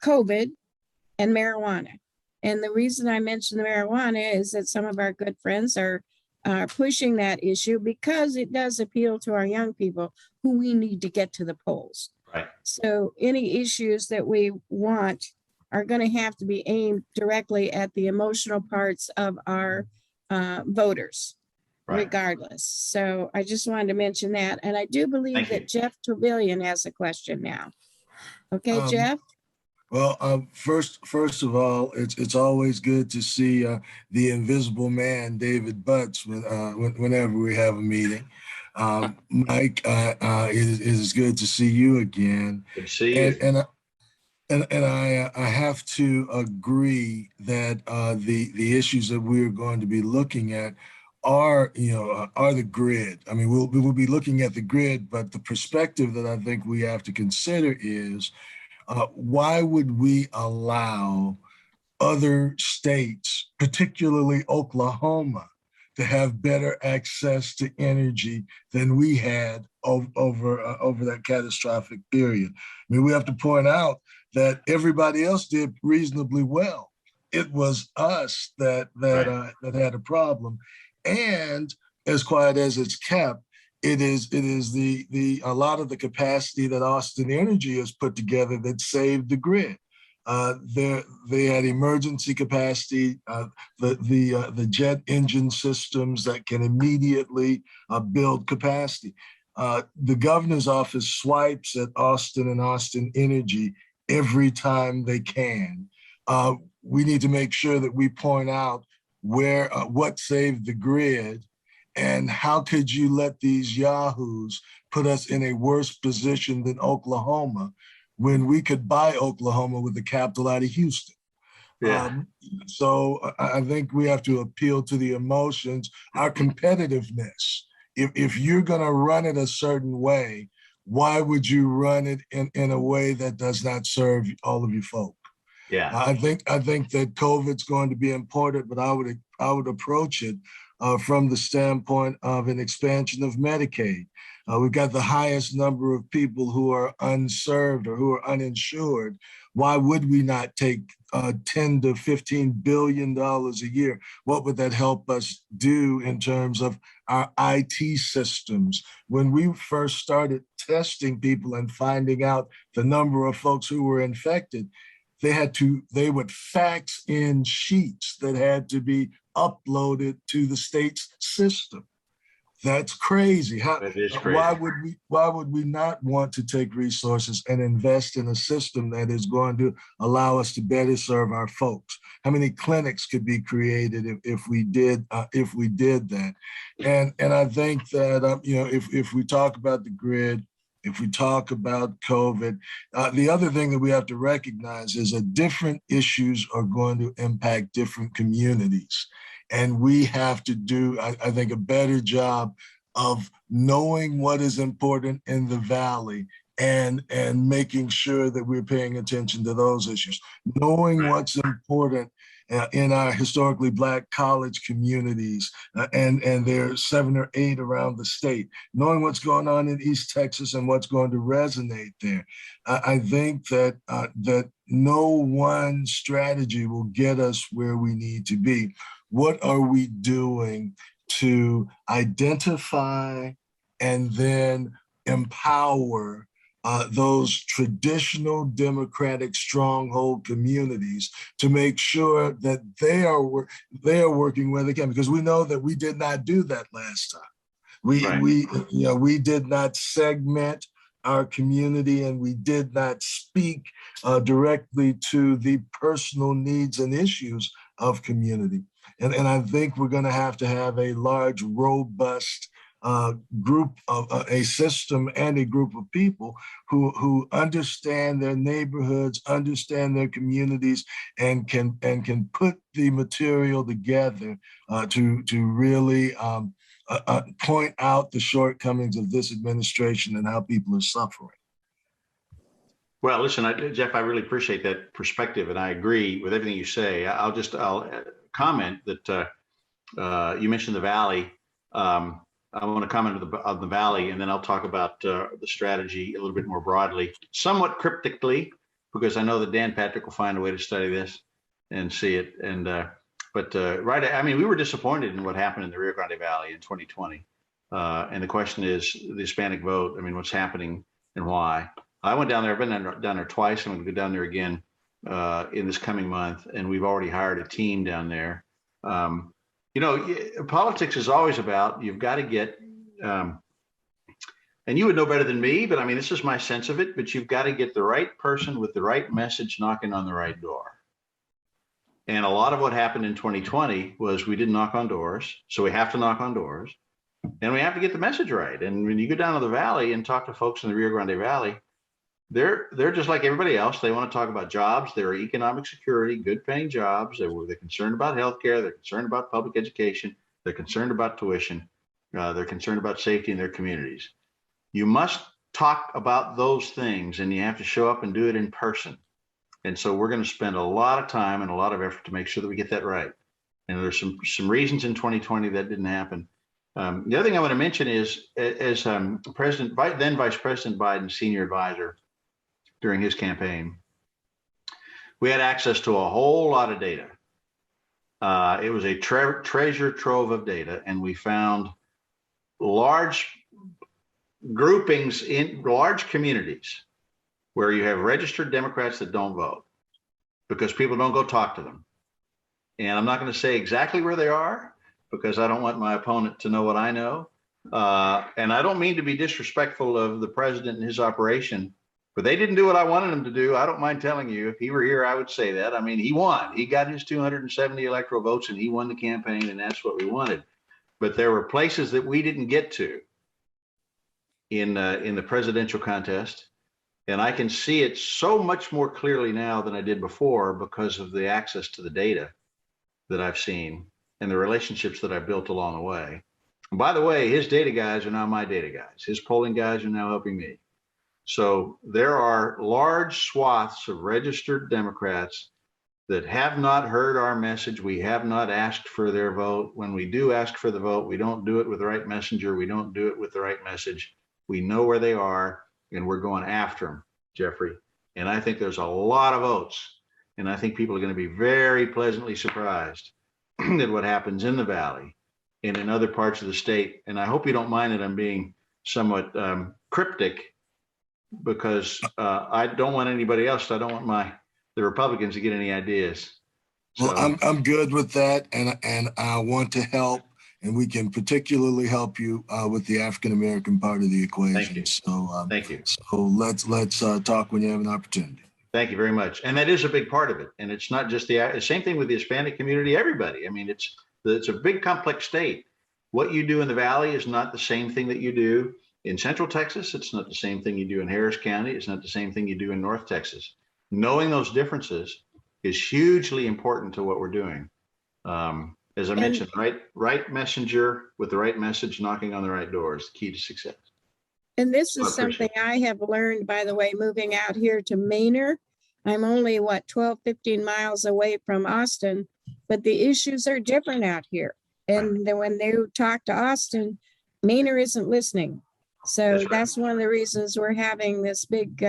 COVID, and marijuana. And the reason I mentioned the marijuana is that some of our good friends are pushing that issue because it does appeal to our young people who we need to get to the polls. Right. So any issues that we want are going to have to be aimed directly at the emotional parts of our voters, Right. regardless. So I just wanted to mention that. And I do believe Thank you. that Jeff Travillion has a question now. Okay, Jeff? Well, first of all, it's always good to see the invisible man, David Butts, whenever we have a meeting. Mike, it is good to see you again. Good to see you. And I have to agree that the issues that we're going to be looking at are the grid. I mean, we will be looking at the grid, but the perspective that I think we have to consider is why would we allow other states, particularly Oklahoma, to have better access to energy than we had over that catastrophic period? I mean, we have to point out that everybody else did reasonably well. It was us that had a problem, and as quiet as it's kept, it is a lot of the capacity that Austin Energy has put together that saved the grid. They had emergency capacity, the jet engine systems that can immediately build capacity. The governor's office swipes at Austin and Austin Energy every time they can. We need to make sure that we point out what saved the grid. And how could you let these yahoos put us in a worse position than Oklahoma when we could buy Oklahoma with the capital out of Houston? Yeah. So I think we have to appeal to the emotions, our competitiveness. If you're going to run it a certain way, why would you run it in a way that does not serve all of you folk? Yeah. I think that COVID's going to be important, but I would approach it from the standpoint of an expansion of Medicaid. We've got the highest number of people who are unserved or who are uninsured. Why would we not take $10 to $15 billion a year? What would that help us do in terms of our IT systems? When we first started testing people and finding out the number of folks who were infected, they would fax in sheets that had to be uploaded to the state's system. That's crazy. That is crazy. Why would we not want to take resources and invest in a system that is going to allow us to better serve our folks? How many clinics could be created if we did that? And I think that if we talk about the grid, if we talk about COVID, the other thing that we have to recognize is that different issues are going to impact different communities. And we have to do, I think, a better job of knowing what is important in the Valley and making sure that we're paying attention to those issues. Knowing what's important in our historically Black college communities, and there are 7 or 8 around the state. Knowing what's going on in East Texas and what's going to resonate there. I think that no one strategy will get us where we need to be. What are we doing to identify and then empower those traditional Democratic stronghold communities to make sure that they are working where they can? Because we know that we did not do that last time. We did not segment our community, and we did not speak directly to the personal needs and issues of community. And I think we're going to have a large, robust group of a system and a group of people who understand their neighborhoods, understand their communities, and can put the material together to really point out the shortcomings of this administration and how people are suffering. Well, listen, Jeff, I really appreciate that perspective, and I agree with everything you say. I'll comment that you mentioned the Valley. I want to comment on the Valley, and then I'll talk about the strategy a little bit more broadly, somewhat cryptically, because I know that Dan Patrick will find a way to study this and see it. And we were disappointed in what happened in the Rio Grande Valley in 2020. And the question is the Hispanic vote. I mean, what's happening and why? I went down there. I've been down there twice. I'm going to go down there again in this coming month, and we've already hired a team down there. Politics is always about, you've got to get, and you would know better than me, but I mean, this is my sense of it, but you've got to get the right person with the right message knocking on the right door. And a lot of what happened in 2020 was we didn't knock on doors. So we have to knock on doors, and we have to get the message right. And when you go down to the Valley and talk to folks in the Rio Grande Valley, they're just like everybody else. They want to talk about jobs. There are economic security, good paying jobs. They're concerned about healthcare. They're concerned about public education. They're concerned about tuition. They're concerned about safety in their communities. You must talk about those things, and you have to show up and do it in person. And so we're going to spend a lot of time and a lot of effort to make sure that we get that right. And there's some reasons in 2020 that didn't happen. The other thing I want to mention is, as then Vice President Biden's senior advisor during his campaign, we had access to a whole lot of data. It was a treasure trove of data, and we found large groupings in large communities where you have registered Democrats that don't vote because people don't go talk to them. And I'm not going to say exactly where they are because I don't want my opponent to know what I know. And I don't mean to be disrespectful of the president and his operation, but they didn't do what I wanted them to do. I don't mind telling you, if he were here, I would say that. I mean, he won. He got his 270 electoral votes and he won the campaign, and that's what we wanted. But there were places that we didn't get to in the presidential contest. And I can see it so much more clearly now than I did before because of the access to the data that I've seen and the relationships that I've built along the way. And by the way, his data guys are now my data guys. His polling guys are now helping me. So there are large swaths of registered Democrats that have not heard our message. We have not asked for their vote. When we do ask for the vote, we don't do it with the right messenger. We don't do it with the right message. We know where they are, and we're going after them, Jeffrey. And I think there's a lot of votes. And I think people are going to be very pleasantly surprised at what happens in the Valley and in other parts of the state. And I hope you don't mind that I'm being somewhat cryptic, because I don't want anybody else. I don't want the Republicans to get any ideas. So. Well, I'm good with that, and I want to help and we can particularly help you with the African-American part of the equation. Thank you. So, Thank you. so let's talk when you have an opportunity. Thank you very much. And that is a big part of it. And it's not just the same thing with the Hispanic community, everybody. I mean, it's a big complex state. What you do in the Valley is not the same thing that you do in Central Texas. It's not the same thing you do in Harris County. It's not the same thing you do in North Texas. Knowing those differences is hugely important to what we're doing. As I mentioned, right messenger with the right message, knocking on the right doors, the key to success. And this is something I have learned, by the way, moving out here to Manor. I'm only, 12, 15 miles away from Austin, but the issues are different out here. And then when they talk to Austin, Manor isn't listening. So that's one of the reasons we're having this big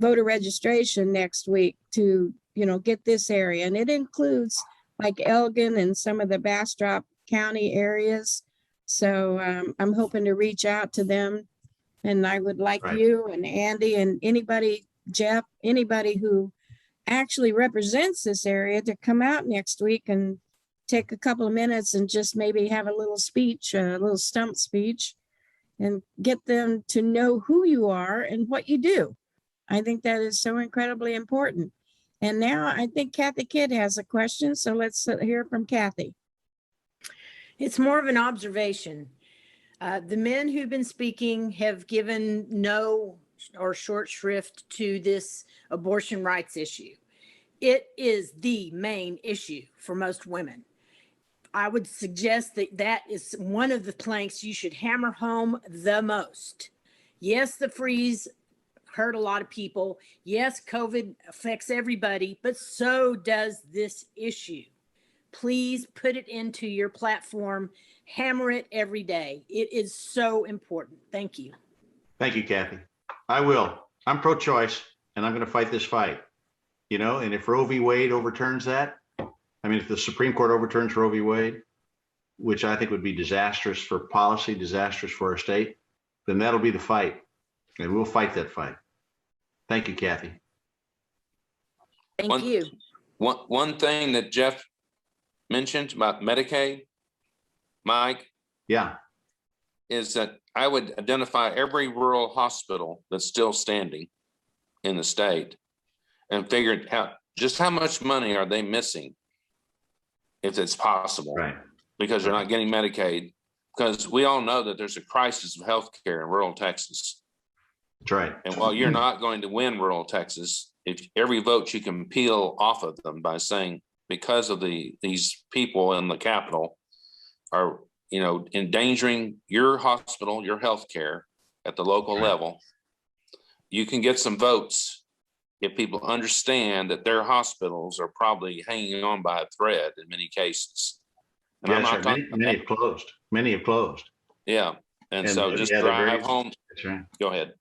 voter registration next week to, get this area. And it includes like Elgin and some of the Bastrop County areas. So I'm hoping to reach out to them. And I would like you and Andy and anybody, Jeff, anybody who actually represents this area to come out next week and take a couple of minutes and just maybe have a little speech, a little stump speech, and get them to know who you are and what you do. I think that is so incredibly important. And now I think Kathy Kidd has a question. So let's hear from Kathy. It's more of an observation. The men who've been speaking have given no or short shrift to this abortion rights issue. It is the main issue for most women. I would suggest that that is one of the planks you should hammer home the most. Yes, the freeze hurt a lot of people. Yes, COVID affects everybody, but so does this issue. Please put it into your platform. Hammer it every day. It is so important. Thank you. Thank you, Kathy. I will. I'm pro-choice, and I'm going to fight this fight. And if Roe v. Wade overturns that, if the Supreme Court overturns Roe v. Wade, which I think would be disastrous for policy, disastrous for our state, then that'll be the fight, and we'll fight that fight. Thank you, Kathy. Thank you. One thing that Jeff mentioned about Medicaid, Mike, is that I would identify every rural hospital that's still standing in the state and figure out just how much money are they missing, if it's possible, because they're not getting Medicaid. Because we all know that there's a crisis of healthcare in rural Texas. That's right. And while you're not going to win rural Texas, if every vote you can peel off of them by saying, because of these people in the Capitol are, endangering your hospital, your healthcare at the local level, you can get some votes if people understand that their hospitals are probably hanging on by a thread in many cases. And I'm not talking, many have closed. Many have closed. Yeah. And so just drive home. That's right. Go ahead.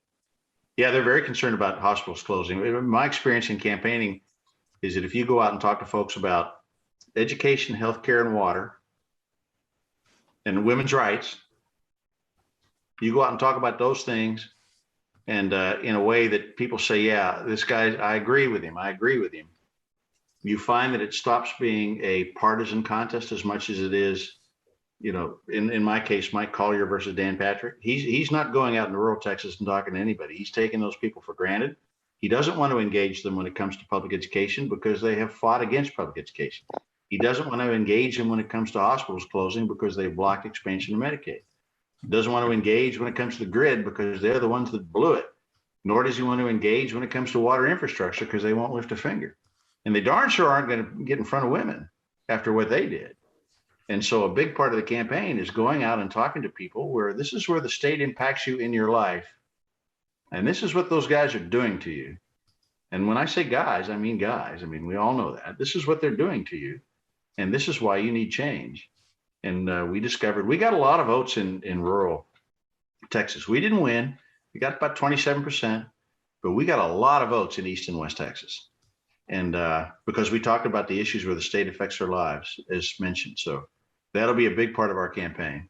Yeah, they're very concerned about hospitals closing. My experience in campaigning is that if you go out and talk to folks about education, healthcare, and water, and women's rights, you go out and talk about those things, and in a way that people say, yeah, this guy, I agree with him. I agree with him. You find that it stops being a partisan contest as much as it is, in my case, Mike Collier versus Dan Patrick. He's not going out in rural Texas and talking to anybody. He's taking those people for granted. He doesn't want to engage them when it comes to public education because they have fought against public education. He doesn't want to engage them when it comes to hospitals closing because they've blocked expansion of Medicaid. He doesn't want to engage when it comes to the grid because they're the ones that blew it. Nor does he want to engage when it comes to water infrastructure because they won't lift a finger. And they darn sure aren't going to get in front of women after what they did. And so a big part of the campaign is going out and talking to people where this is where the state impacts you in your life. And this is what those guys are doing to you. And when I say guys, I mean guys. We all know that. This is what they're doing to you. And this is why you need change. And we discovered we got a lot of votes in rural Texas. We didn't win. We got about 27%, but we got a lot of votes in East and West Texas. And because we talked about the issues where the state affects their lives, as mentioned. So that'll be a big part of our campaign.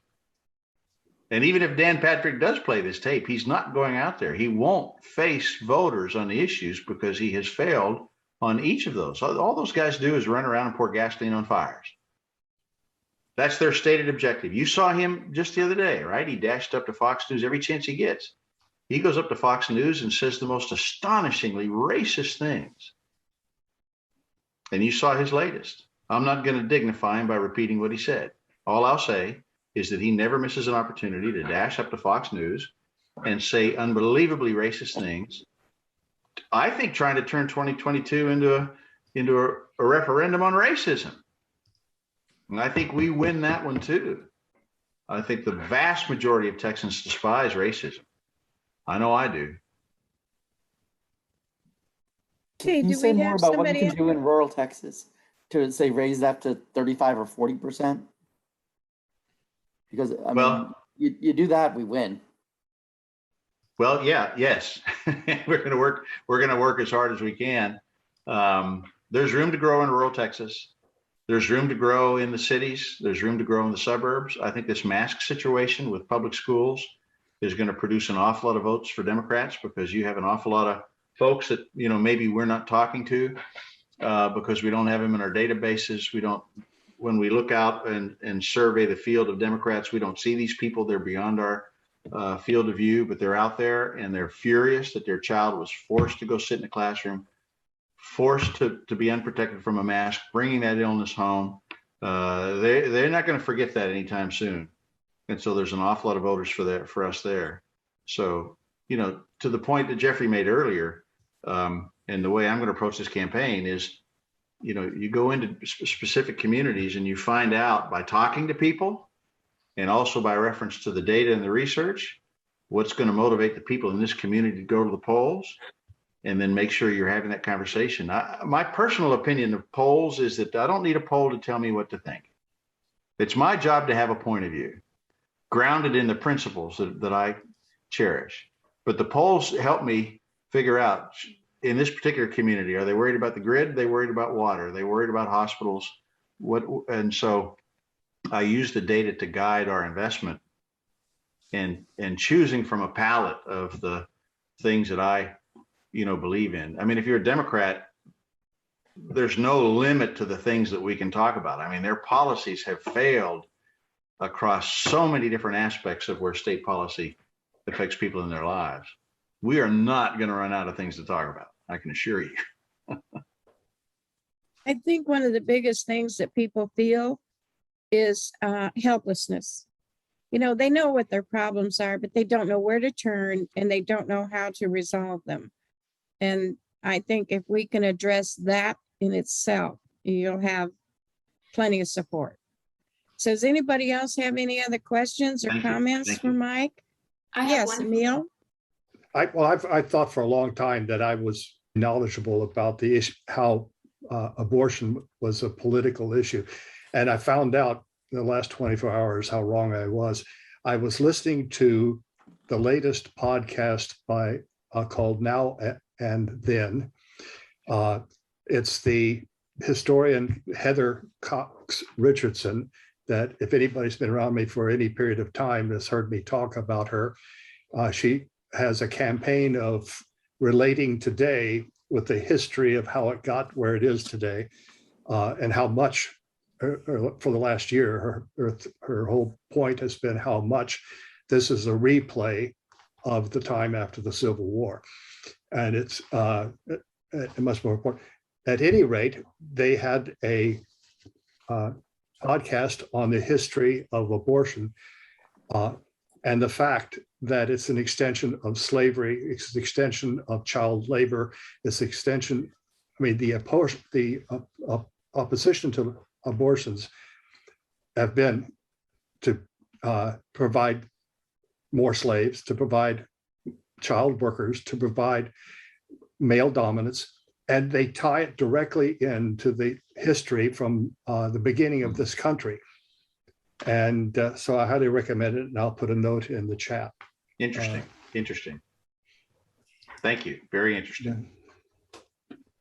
And even if Dan Patrick does play this tape, he's not going out there. He won't face voters on the issues because he has failed on each of those. All those guys do is run around and pour gasoline on fires. That's their stated objective. You saw him just the other day, right? He dashed up to Fox News every chance he gets. He goes up to Fox News and says the most astonishingly racist things. And you saw his latest. I'm not going to dignify him by repeating what he said. All I'll say is that he never misses an opportunity to dash up to Fox News and say unbelievably racist things. I think trying to turn 2022 into a referendum on racism. And I think we win that one too. I think the vast majority of Texans despise racism. I know I do. Hey, Can you do say we more have about what you somebody? can do in rural Texas to say raise that to 35 or 40%? Because I mean, Well, you do that, we win. well, yeah, yes. We're going to work as hard as we can. There's room to grow in rural Texas. There's room to grow in the cities. There's room to grow in the suburbs. I think this mask situation with public schools is going to produce an awful lot of votes for Democrats, because you have an awful lot of folks that, maybe we're not talking to because we don't have them in our databases. When we look out and survey the field of Democrats, we don't see these people. They're beyond our field of view, but they're out there and they're furious that their child was forced to go sit in a classroom, forced to be unprotected from a mask, bringing that illness home. They're not going to forget that anytime soon. And so there's an awful lot of voters for us there. So, to the point that Jeffrey made earlier, and the way I'm going to approach this campaign is, you go into specific communities and you find out by talking to people and also by reference to the data and the research, what's going to motivate the people in this community to go to the polls, and then make sure you're having that conversation. My personal opinion of polls is that I don't need a poll to tell me what to think. It's my job to have a point of view grounded in the principles that I cherish. But the polls help me figure out, in this particular community, are they worried about the grid? Are they worried about water? Are they worried about hospitals? And so I use the data to guide our investment and choosing from a palette of the things that I, believe in. I mean, if you're a Democrat, there's no limit to the things that we can talk about. I mean, their policies have failed across so many different aspects of where state policy affects people in their lives. We are not going to run out of things to talk about, I can assure you. I think one of the biggest things that people feel is helplessness. They know what their problems are, but they don't know where to turn and they don't know how to resolve them. And I think if we can address that in itself, you'll have plenty of support. So does anybody else have any other questions or Thank you. comments Thank for you. Mike? I have Yes, one. Emil? I thought for a long time that I was knowledgeable about the issue, how abortion was a political issue. And I found out in the last 24 hours how wrong I was. I was listening to the latest podcast by called Now and Then. It's the historian Heather Cox Richardson, that if anybody's been around me for any period of time has heard me talk about her. She has a campaign of relating today with the history of how it got where it is today, and how much for the last year, her whole point has been how much this is a replay of the time after the Civil War. And it's much more important. At any rate, they had a podcast on the history of abortion and the fact that it's an extension of slavery, it's an extension of child labor, it's extension, the opposition to abortions have been to provide more slaves, to provide child workers, to provide male dominance, and they tie it directly into the history from the beginning of this country. And so I highly recommend it, and I'll put a note in the chat. Interesting. Thank you. Very interesting.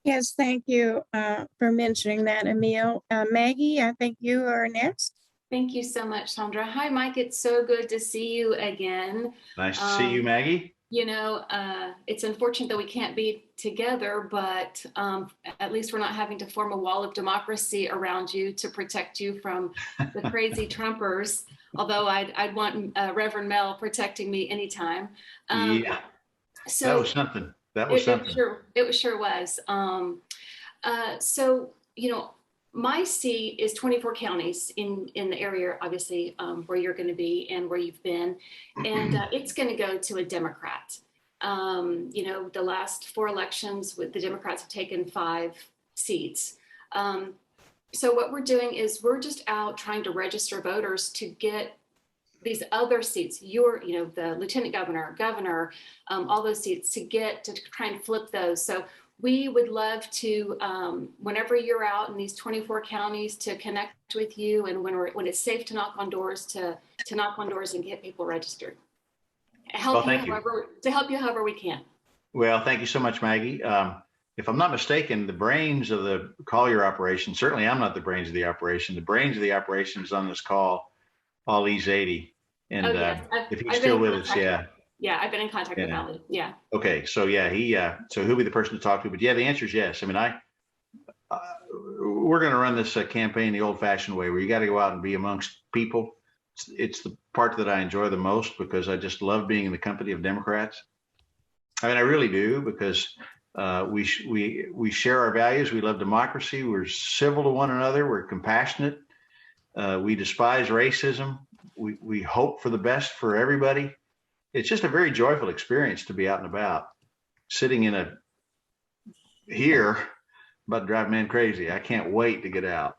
Yes, thank you for mentioning that, Emil. Maggie, I think you are next. Thank you so much, Sandra. Hi, Mike. It's so good to see you again. Nice to see you, Maggie. It's unfortunate that we can't be together, but at least we're not having to form a wall of democracy around you to protect you from the crazy Trumpers. Although I'd want Reverend Mel protecting me anytime. Yeah, So that was something. That was something. It sure was. So, my seat is 24 counties in the area, obviously, where you're going to be and where you've been. And it's going to go to a Democrat. The last 4 elections, the Democrats have taken 5 seats. So what we're doing is we're just out trying to register voters to get these other seats, the lieutenant governor, all those seats to try and flip those. So we would love to, whenever you're out in these 24 counties, to connect with you, and when it's safe to knock on doors, to knock on doors and get people registered. To help you however we can. Well, thank you so much, Maggie. If I'm not mistaken, the brains of the Collier operation, certainly I'm not the brains of the operation. The brains of the operation is on this call, Ali's 80. And yes. if he's still with us, yeah. Yeah, I've been in contact with Ali. Yeah. Okay, so yeah, so he'll be the person to talk to. But yeah, the answer is yes. I mean, we're going to run this campaign the old-fashioned way, where you got to go out and be amongst people. It's the part that I enjoy the most, because I just love being in the company of Democrats. I mean, I really do, because we share our values. We love democracy. We're civil to one another. We're compassionate. We despise racism. We hope for the best for everybody. It's just a very joyful experience to be out and about, sitting here, about to drive man crazy. I can't wait to get out.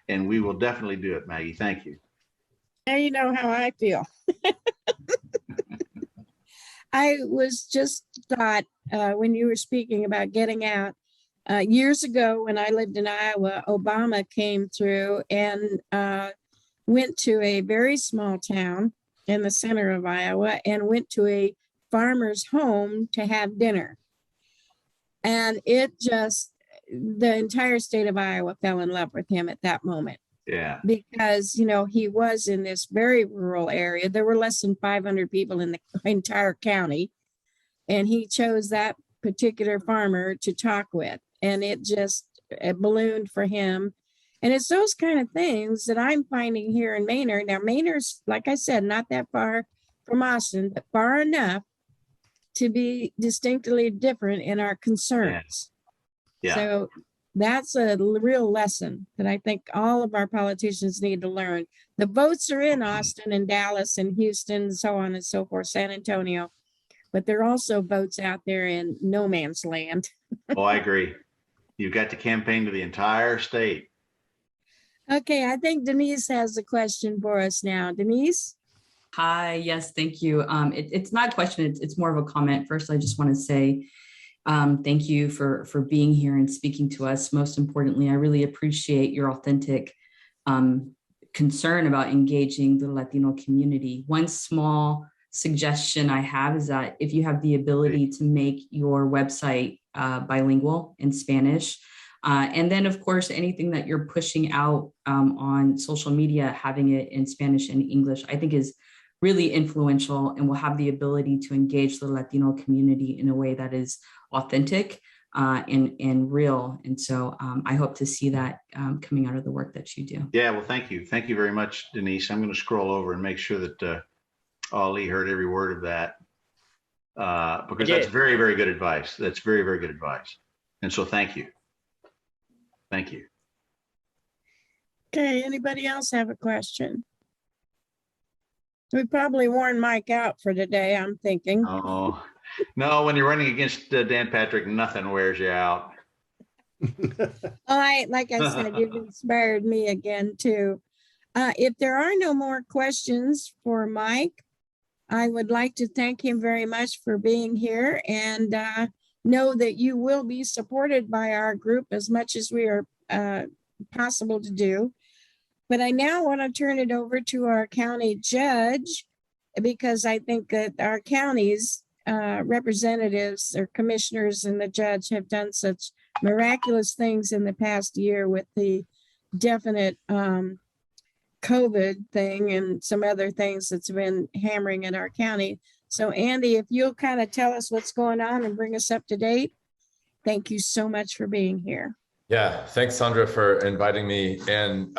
And we will definitely do it, Maggie. Thank you. Now you know how I feel. I was just thought when you were speaking about getting out, years ago when I lived in Iowa, Obama came through and went to a very small town in the center of Iowa and went to a farmer's home to have dinner. And the entire state of Iowa fell in love with him at that moment. Yeah. Because, he was in this very rural area. There were less than 500 people in the entire county. And he chose that particular farmer to talk with. And it ballooned for him. And it's those kind of things that I'm finding here in Maynard. Now, Maynard's, like I said, not that far from Austin, but far enough to be distinctly different in our concerns. Yeah. So that's a real lesson that I think all of our politicians need to learn. The votes are in Austin and Dallas and Houston and so on and so forth, San Antonio, but there are also votes out there in no man's land. Oh, I agree. You've got to campaign to the entire state. Okay, I think Denise has a question for us now. Denise? Hi, yes, thank you. It's not a question, it's more of a comment. First, I just want to say thank you for being here and speaking to us. Most importantly, I really appreciate your authentic concern about engaging the Latino community. One small suggestion I have is that if you have the ability to make your website bilingual in Spanish, and then, of course, anything that you're pushing out on social media, having it in Spanish and English, I think is really influential and will have the ability to engage the Latino community in a way that is authentic and real. And so I hope to see that coming out of the work that you do. Yeah, well, thank you. Thank you very much, Denise. I'm going to scroll over and make sure that Ali heard every word of that, because that's very, very good advice. That's very, very good advice. And so thank you. Thank you. Okay, anybody else have a question? We probably worn Mike out for today, I'm thinking. Oh, no, when you're running against Dan Patrick, nothing wears you out. Like I said, you've inspired me again too. If there are no more questions for Mike, I would like to thank him very much for being here, and know that you will be supported by our group as much as we are possible to do. But I now want to turn it over to our county judge, because I think that our county's representatives or commissioners and the judge have done such miraculous things in the past year with the definite COVID thing and some other things that's been hammering in our county. So Andy, if you'll kind of tell us what's going on and bring us up to date, thank you so much for being here. Yeah, thanks, Sandra, for inviting me. And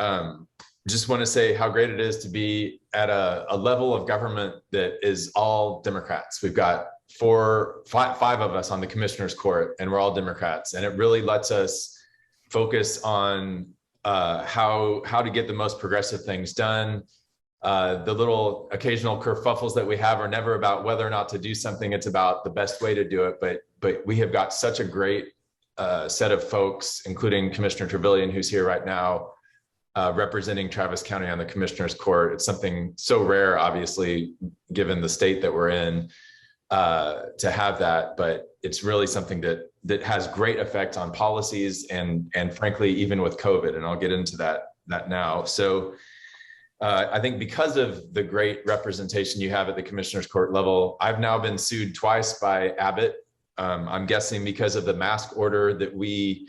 just want to say how great it is to be at a level of government that is all Democrats. We've got five of us on the commissioner's court, and we're all Democrats. And it really lets us focus on how to get the most progressive things done. The little occasional kerfuffles that we have are never about whether or not to do something. It's about the best way to do it. But we have got such a great set of folks, including Commissioner Travillion, who's here right now, representing Travis County on the Commissioner's Court. It's something so rare, obviously, given the state that we're in, to have that. But it's really something that has great effect on policies and frankly, even with COVID. And I'll get into that now. So I think because of the great representation you have at the Commissioner's Court level, I've now been sued twice by Abbott. I'm guessing because of the mask order that we,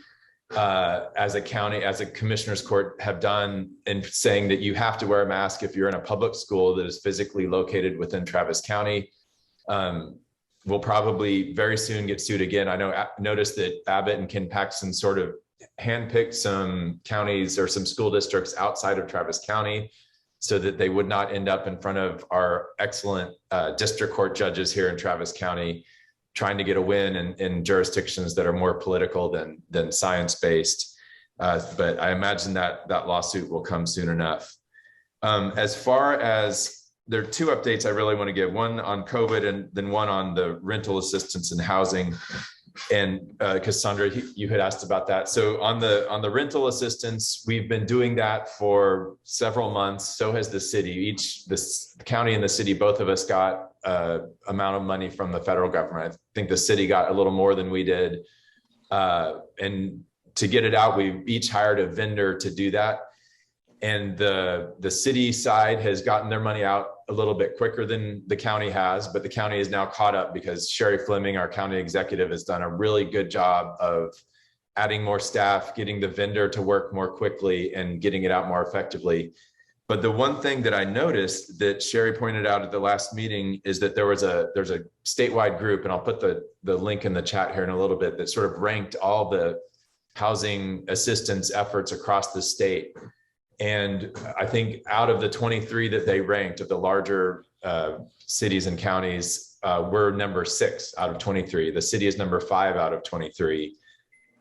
as a county, as a Commissioner's Court, have done in saying that you have to wear a mask if you're in a public school that is physically located within Travis County. We'll probably very soon get sued again. I noticed that Abbott and Ken Paxton sort of handpicked some counties or some school districts outside of Travis County so that they would not end up in front of our excellent district court judges here in Travis County, trying to get a win in jurisdictions that are more political than science-based. But I imagine that lawsuit will come soon enough. As far as, there are two updates I really want to give, one on COVID and then one on the rental assistance and housing. And Cassandra, you had asked about that. So on the rental assistance, we've been doing that for several months. So has the city. The county and the city, both of us got amount of money from the federal government. I think the city got a little more than we did. And to get it out, we each hired a vendor to do that. And the city side has gotten their money out a little bit quicker than the county has, but the county is now caught up because Sherry Fleming, our county executive, has done a really good job of adding more staff, getting the vendor to work more quickly and getting it out more effectively. But the one thing that I noticed that Sherry pointed out at the last meeting is that there's a statewide group, and I'll put the link in the chat here in a little bit, that sort of ranked all the housing assistance efforts across the state. And I think out of the 23 that they ranked of the larger cities and counties, we're number 6 out of 23. The city is number 5 out of 23.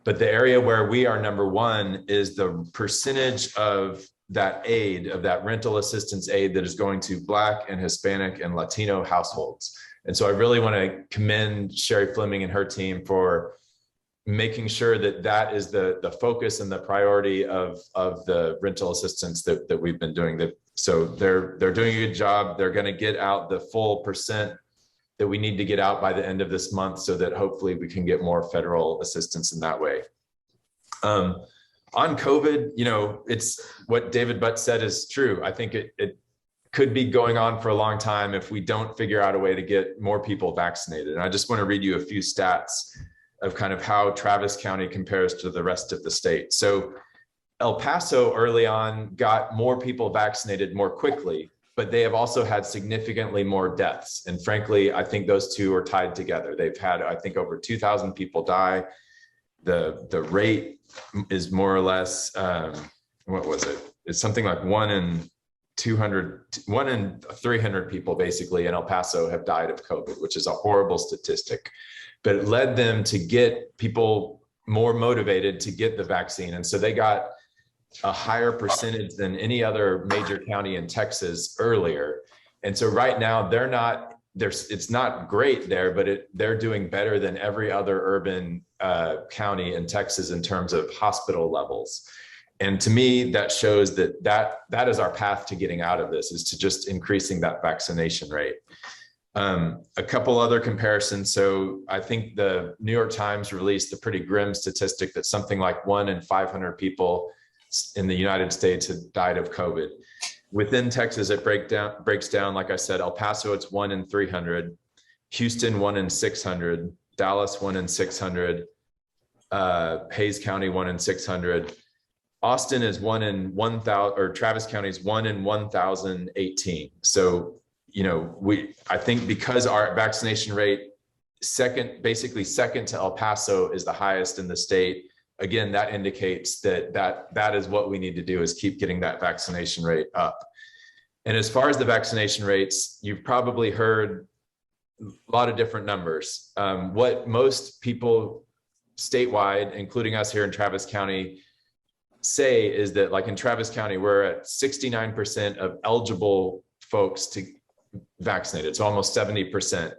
But the area where we are number 1 is the percentage of that aid, of that rental assistance aid, that is going to Black and Hispanic and Latino households. And so I really want to commend Sherry Fleming and her team for making sure that is the focus and the priority of the rental assistance that we've been doing. So they're doing a good job. They're going to get out the full percent that we need to get out by the end of this month so that hopefully we can get more federal assistance in that way. On COVID, it's what David Butt said is true. I think it could be going on for a long time if we don't figure out a way to get more people vaccinated. And I just want to read you a few stats of kind of how Travis County compares to the rest of the state. So El Paso early on got more people vaccinated more quickly, but they have also had significantly more deaths. And frankly, I think those two are tied together. They've had, I think, over 2,000 people die. The rate is more or less, what was it? It's something like 1 in 300 people basically in El Paso have died of COVID, which is a horrible statistic. But it led them to get people more motivated to get the vaccine. And so they got a higher percentage than any other major county in Texas earlier. And so right now it's not great there, but they're doing better than every other urban county in Texas in terms of hospital levels. And to me, that shows that is our path to getting out of this, is to just increasing that vaccination rate. A couple other comparisons. So I think the New York Times released a pretty grim statistic that something like 1 in 500 people in the United States had died of COVID. Within Texas, it breaks down, like I said, El Paso, it's 1 in 300, Houston, 1 in 600, Dallas, 1 in 600, Hayes County, 1 in 600. Austin is 1 in 1,000, or Travis County is 1 in 1,018. So I think because our vaccination rate basically second to El Paso is the highest in the state. Again, that indicates that is what we need to do, is keep getting that vaccination rate up. And as far as the vaccination rates, you've probably heard a lot of different numbers. What most people statewide, including us here in Travis County, say is that, like in Travis County, we're at 69% of eligible folks to vaccinated, so almost 70%.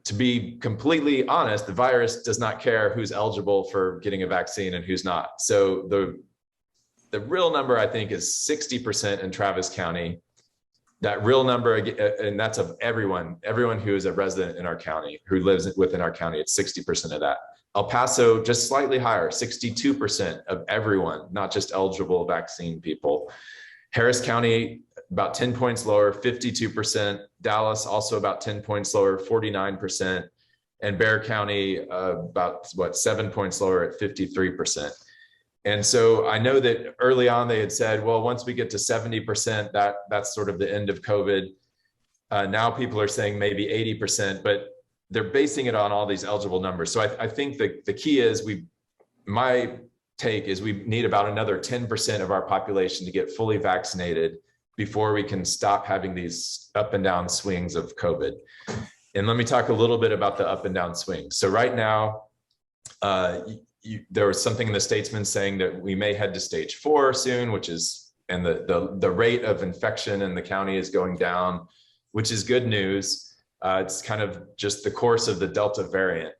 To be completely honest, the virus does not care who's eligible for getting a vaccine and who's not. So the real number, I think, is 60% in Travis County. That real number, and that's of everyone who is a resident in our county, who lives within our county, it's 60% of that. El Paso, just slightly higher, 62% of everyone, not just eligible vaccine people. Harris County, about 10 points lower, 52%. Dallas, also about 10 points lower, 49%. And Bexar County, about 7 points lower at 53%. And so I know that early on they had said, well, once we get to 70%, that's sort of the end of COVID. Now people are saying maybe 80%, but they're basing it on all these eligible numbers. So I think the key is my take is we need about another 10% of our population to get fully vaccinated before we can stop having these up and down swings of COVID. And let me talk a little bit about the up and down swings. So right now, there was something in the Statesman saying that we may head to stage 4 soon, and the rate of infection in the county is going down, which is good news. It's kind of just the course of the Delta variant.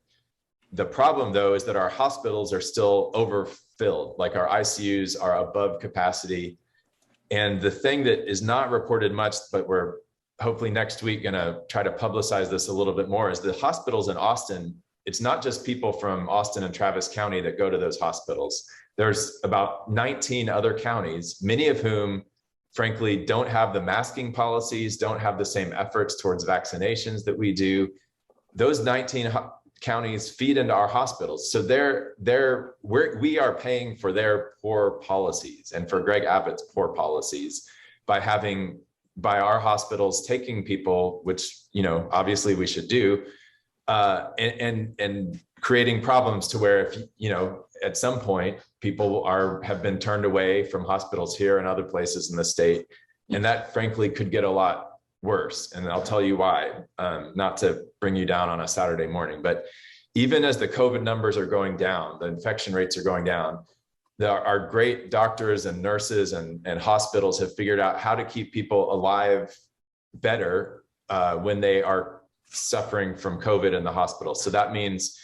The problem, though, is that our hospitals are still overfilled, like our ICUs are above capacity. And the thing that is not reported much, but we're hopefully next week going to try to publicize this a little bit more, is the hospitals in Austin. It's not just people from Austin and Travis County that go to those hospitals. There's about 19 other counties, many of whom, frankly, don't have the masking policies, don't have the same efforts towards vaccinations that we do. Those 19 counties feed into our hospitals. So we are paying for their poor policies and for Greg Abbott's poor policies by our hospitals taking people, which, obviously we should do, and creating problems to where if, at some point people have been turned away from hospitals here and other places in the state. And that frankly could get a lot worse. And I'll tell you why, not to bring you down on a Saturday morning, but even as the COVID numbers are going down, the infection rates are going down, our great doctors and nurses and hospitals have figured out how to keep people alive better when they are suffering from COVID in the hospital. So that means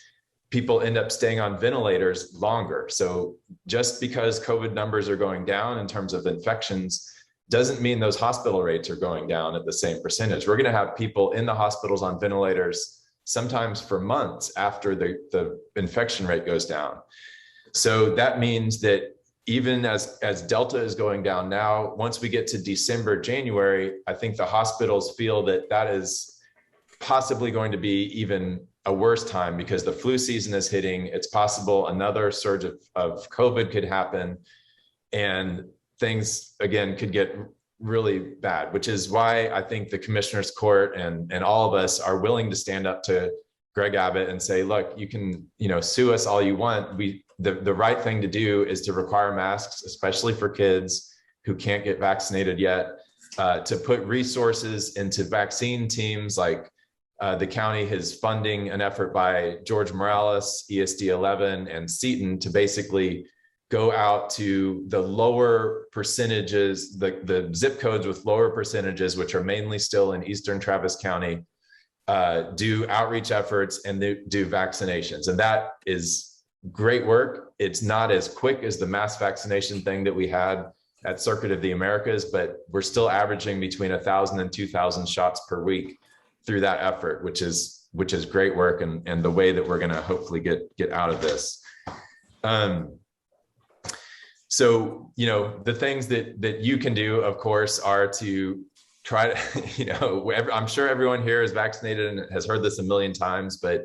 people end up staying on ventilators longer. So just because COVID numbers are going down in terms of infections doesn't mean those hospital rates are going down at the same percentage. We're going to have people in the hospitals on ventilators sometimes for months after the infection rate goes down. So that means that even as Delta is going down now, once we get to December, January, I think the hospitals feel that is possibly going to be even a worse time because the flu season is hitting. It's possible another surge of COVID could happen and things again could get really bad, which is why I think the commissioner's court and all of us are willing to stand up to Greg Abbott and say, look, you can, sue us all you want. The right thing to do is to require masks, especially for kids who can't get vaccinated yet, to put resources into vaccine teams like the county is funding an effort by George Morales, ESD 11, and Seton to basically go out to the lower percentages, the zip codes with lower percentages, which are mainly still in Eastern Travis County, do outreach efforts and do vaccinations. And that is great work. It's not as quick as the mass vaccination thing that we had at Circuit of the Americas, but we're still averaging between 1,000 and 2,000 shots per week through that effort, which is great work and the way that we're going to hopefully get out of this. So, the things that you can do, of course, are to try to, I'm sure everyone here is vaccinated and has heard this a million times, but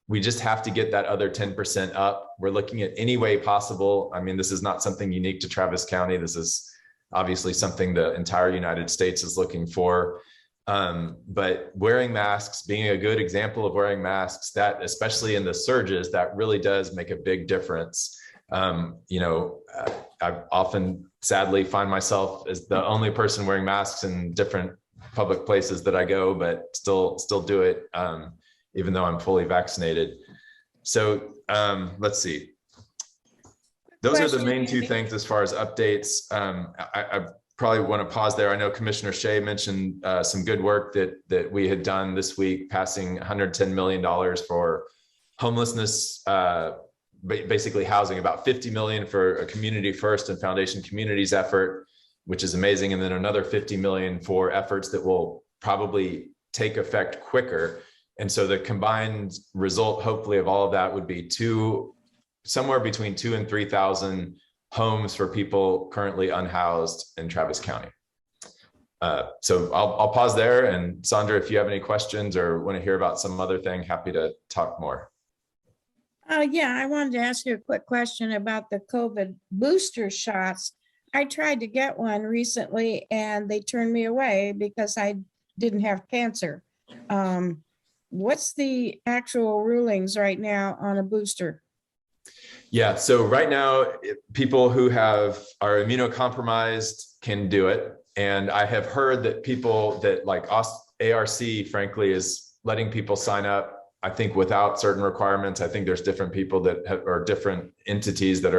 we just have to get that other 10% up. We're looking at any way possible. I mean, this is not something unique to Travis County. This is obviously something the entire United States is looking for. But wearing masks, being a good example of wearing masks, that especially in the surges, that really does make a big difference. I often sadly find myself as the only person wearing masks in different public places that I go, but still do it, even though I'm fully vaccinated. So let's see. Those are the main two things as far as updates. I probably want to pause there. I know Commissioner Shea mentioned some good work that we had done this week, passing $110 million for homelessness, basically housing, about 50 million for a Community First and Foundation Communities effort, which is amazing. And then another 50 million for efforts that will probably take effect quicker. And so the combined result, hopefully, of all of that would be somewhere between 2,000 and 3,000 homes for people currently unhoused in Travis County. So I'll pause there. And Sandra, if you have any questions or want to hear about some other thing, happy to talk more. Yeah, I wanted to ask you a quick question about the COVID booster shots. I tried to get one recently and they turned me away because I didn't have cancer. What's the actual rulings right now on a booster? Yeah, so right now, people who are immunocompromised can do it. And I have heard that people that like ARC, frankly, is letting people sign up, I think, without certain requirements. I think there's different people that are different entities that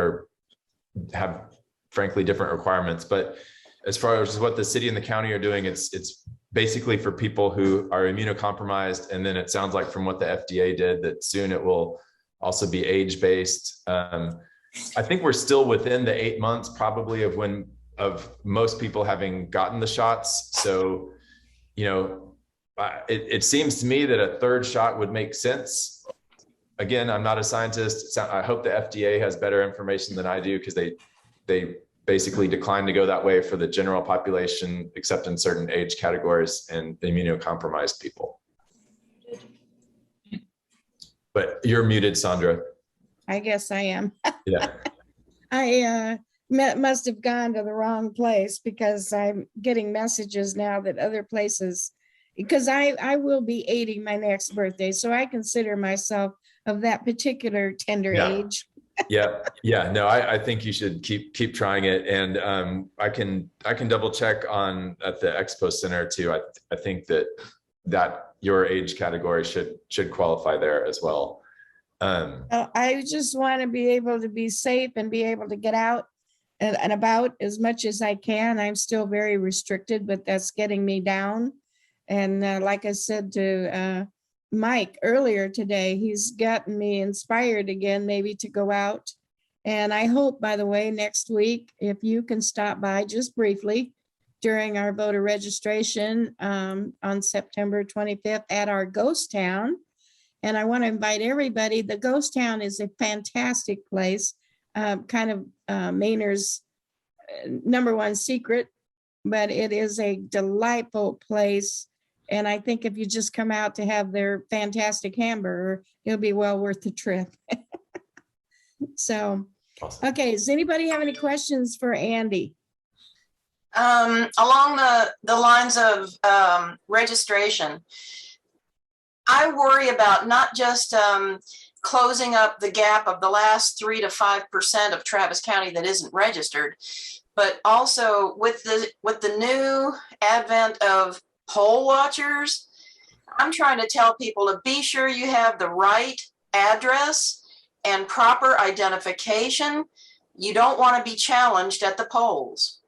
have frankly different requirements. But as far as what the city and the county are doing, it's basically for people who are immunocompromised. And then it sounds like from what the FDA did that soon it will also be age-based. I think we're still within the 8 months probably of most people having gotten the shots. So, it seems to me that a third shot would make sense. Again, I'm not a scientist. I hope the FDA has better information than I do, because they basically declined to go that way for the general population, except in certain age categories and immunocompromised people. But you're muted, Sandra. I guess I am. Yeah. I must have gone to the wrong place, because I'm getting messages now that other places, because I will be 80 my next birthday. So I consider myself of that particular tender age. Yeah. No, I think you should keep trying it. And I can double check at the Expo Center too. I think that your age category should qualify there as well. I just want to be able to be safe and be able to get out and about as much as I can. I'm still very restricted, but that's getting me down. And like I said to Mike earlier today, he's gotten me inspired again, maybe to go out. And I hope, by the way, next week, if you can stop by just briefly during our voter registration on September 25th at our ghost town. And I want to invite everybody. The ghost town is a fantastic place, kind of Mainer's #1 secret, but it is a delightful place. And I think if you just come out to have their fantastic hamburger, it'll be well worth the trip. So, awesome. Okay, does anybody have any questions for Andy? Along the lines of registration, I worry about not just closing up the gap of the last 3 to 5% of Travis County that isn't registered, but also with the new advent of poll watchers. I'm trying to tell people to be sure you have the right address and proper identification. You don't want to be challenged at the polls.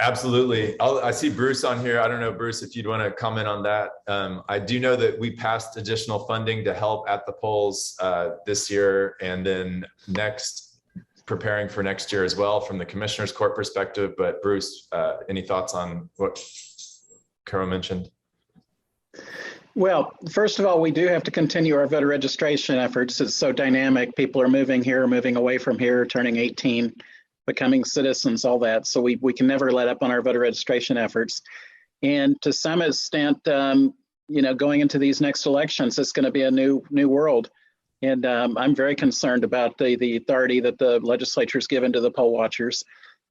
Absolutely. I see Bruce on here. I don't know, Bruce, if you'd want to comment on that. I do know that we passed additional funding to help at the polls this year, and then preparing for next year as well from the Commissioner's Court perspective. But Bruce, any thoughts on what Carol mentioned? Well, first of all, we do have to continue our voter registration efforts. It's so dynamic. People are moving here, moving away from here, turning 18, becoming citizens, all that. So we can never let up on our voter registration efforts. And to some extent, going into these next elections, it's going to be a new world. And I'm very concerned about the authority that the legislature has given to the poll watchers.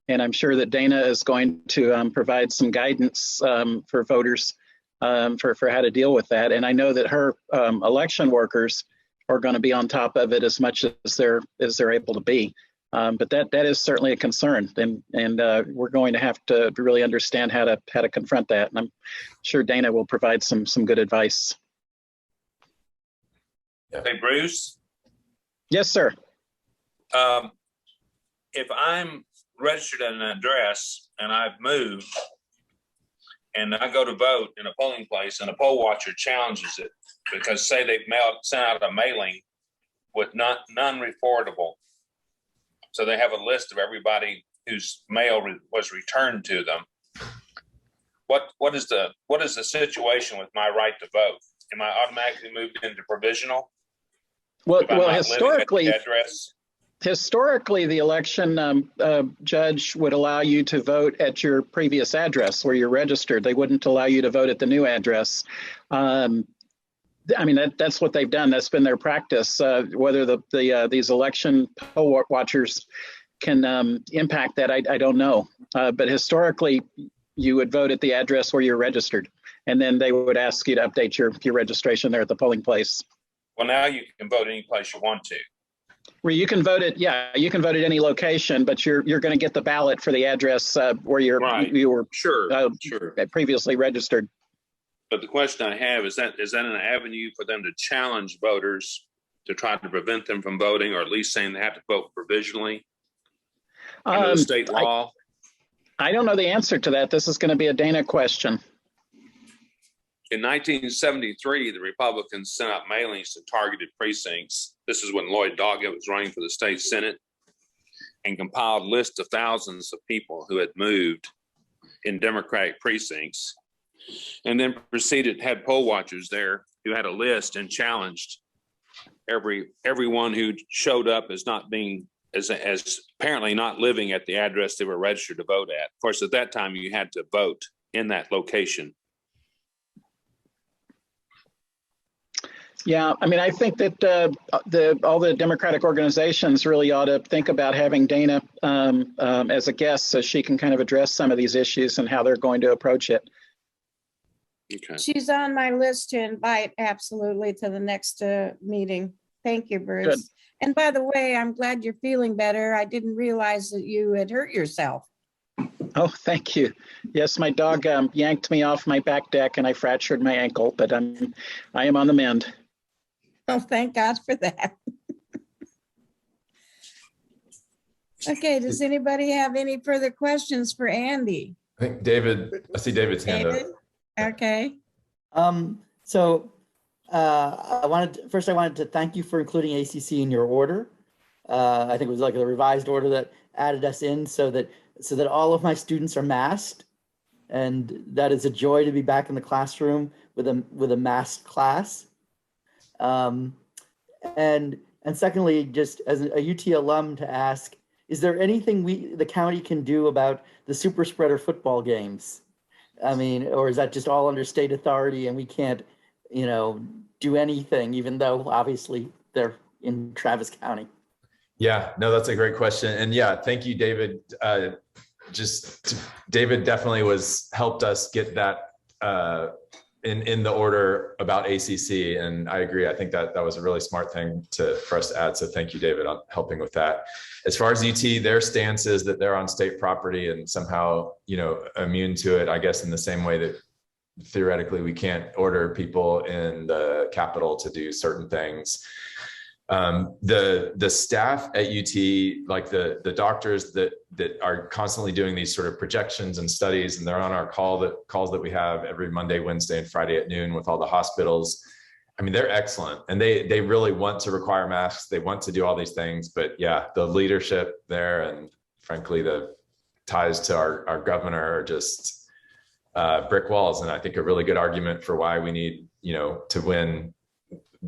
And I'm sure that Dana is going to provide some guidance for voters for how to deal with that. And I know that her election workers are going to be on top of it as much as they're able to be. But that is certainly a concern, and we're going to have to really understand how to confront that. And I'm sure Dana will provide some good advice. Hey, Bruce. Yes, sir. If I'm registered at an address and I've moved and I go to vote in a polling place and a poll watcher challenges it because say they've sent out a mailing with none reportable. So they have a list of everybody whose mail was returned to them. What is the situation with my right to vote? Am I automatically moved into provisional? Well, historically, the election judge would allow you to vote at your previous address where you're registered. They wouldn't allow you to vote at the new address. I mean, that's what they've done. That's been their practice. Whether these election poll watchers can impact that, I don't know. But historically, you would vote at the address where you're registered, and then they would ask you to update your registration there at the polling place. Well, now you can vote any place you want to. Where you can vote at, you can vote at any location, but you're going to get the ballot for the address where you were sure. Previously registered. But the question I have is that an avenue for them to challenge voters to try to prevent them from voting, or at least saying they have to vote provisionally under the state law? I don't know the answer to that. This is going to be a Dana question. In 1973, the Republicans sent out mailings to targeted precincts. This is when Lloyd Doggett was running for the state Senate, and compiled lists of thousands of people who had moved in Democratic precincts, and then had poll watchers there who had a list and challenged everyone who showed up as not being as apparently not living at the address they were registered to vote at. Of course, at that time you had to vote in that location. Yeah, I mean, I think that all the Democratic organizations really ought to think about having Dana as a guest so she can kind of address some of these issues and how they're going to approach it. Okay. She's on my list to invite absolutely to the next meeting. Thank you, Bruce. Good. And by the way, I'm glad you're feeling better. I didn't realize that you had hurt yourself. Oh, thank you. Yes, my dog yanked me off my back deck and I fractured my ankle, but I am on the mend. Oh, thank God for that. Okay, does anybody have any further questions for Andy? I think I see David's hand up. Okay. So I wanted to thank you for including ACC in your order. I think it was like a revised order that added us in so that all of my students are masked, and that is a joy to be back in the classroom with a masked class. And secondly, just as a UT alum, to ask, is there anything the county can do about the super spreader football games? I mean, or is that just all under state authority and we can't, do anything, even though obviously they're in Travis County? Yeah, no, that's a great question. And yeah, thank you, David. David definitely helped us get that in the order about ACC. And I agree. I think that was a really smart thing for us to add. So thank you, David, on helping with that. As far as UT, their stance is that they're on state property and somehow, immune to it, I guess, in the same way that theoretically we can't order people in the Capitol to do certain things. The staff at UT, like the doctors that are constantly doing these sort of projections and studies, and they're on our calls that we have every Monday, Wednesday, and Friday at noon with all the hospitals. I mean, they're excellent, and they really want to require masks. They want to do all these things, but yeah, the leadership there, and frankly, the ties to our governor are just brick walls. And I think a really good argument for why we need, to win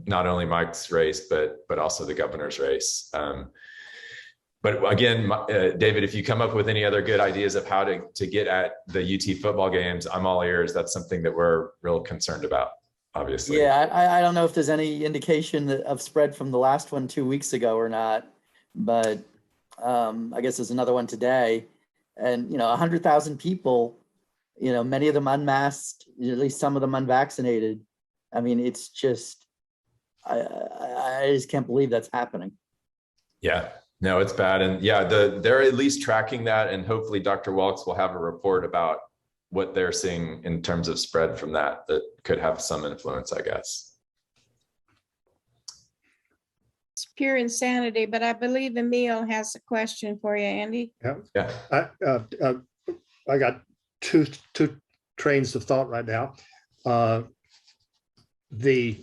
not only Mike's race, but also the governor's race. But again, David, if you come up with any other good ideas of how to get at the UT football games, I'm all ears. That's something that we're real concerned about, obviously. Yeah, I don't know if there's any indication of spread from the last one 2 weeks ago or not, but I guess there's another one today. And, 100,000 people, many of them unmasked, at least some of them unvaccinated. I mean, it's just, I just can't believe that's happening. Yeah, no, it's bad. And yeah, they're at least tracking that. And hopefully Dr. Walks will have a report about what they're seeing in terms of spread from that could have some influence, I guess. It's pure insanity, but I believe Emil has a question for you, Andy. Yeah. I got two trains of thought right now. The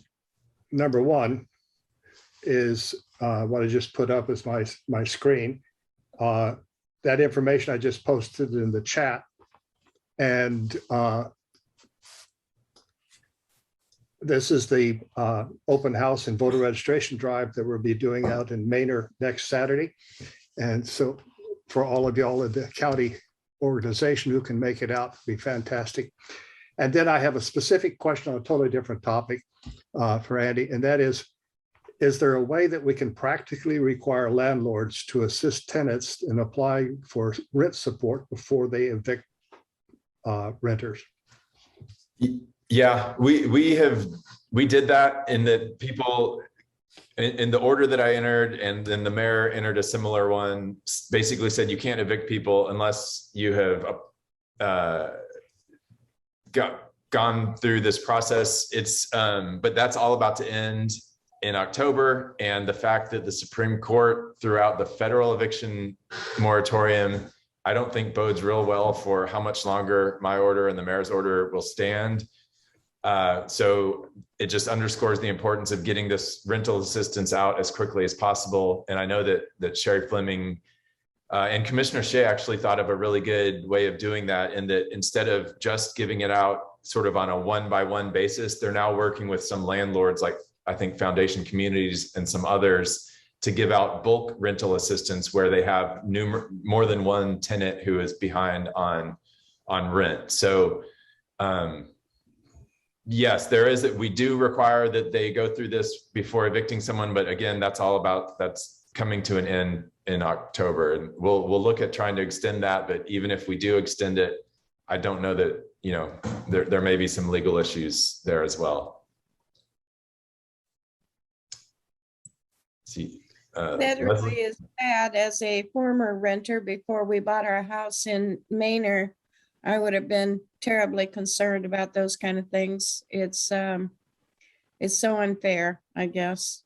number one is what I just put up as my screen. That information I just posted in the chat, and this is the open house and voter registration drive that we'll be doing out in Manor next Saturday. And so for all of y'all in the county organization who can make it out, it'd be fantastic. And then I have a specific question on a totally different topic for Andy, and that is there a way that we can practically require landlords to assist tenants and apply for rent support before they evict renters? Yeah, we did that in that people in the order that I entered, and then the mayor entered a similar one, basically said you can't evict people unless you have gone through this process. It's but that's all about to end in October, and the fact that the Supreme Court threw out the federal eviction moratorium, I don't think bodes real well for how much longer my order and the mayor's order will stand. So it just underscores the importance of getting this rental assistance out as quickly as possible. And I know that Sherry Fleming and Commissioner Shea actually thought of a really good way of doing that, in that instead of just giving it out sort of on a one-by-one basis, they're now working with some landlords, like I think Foundation Communities and some others, to give out bulk rental assistance where they have more than one tenant who is behind on rent. So yes, there is that we do require that they go through this before evicting someone, but again, that's coming to an end in October, and we'll look at trying to extend that. But even if we do extend it, I don't know that, there may be some legal issues there as well. See, that really is sad. As a former renter, before we bought our house in Manor, I would have been terribly concerned about those kind of things. It's so unfair, I guess.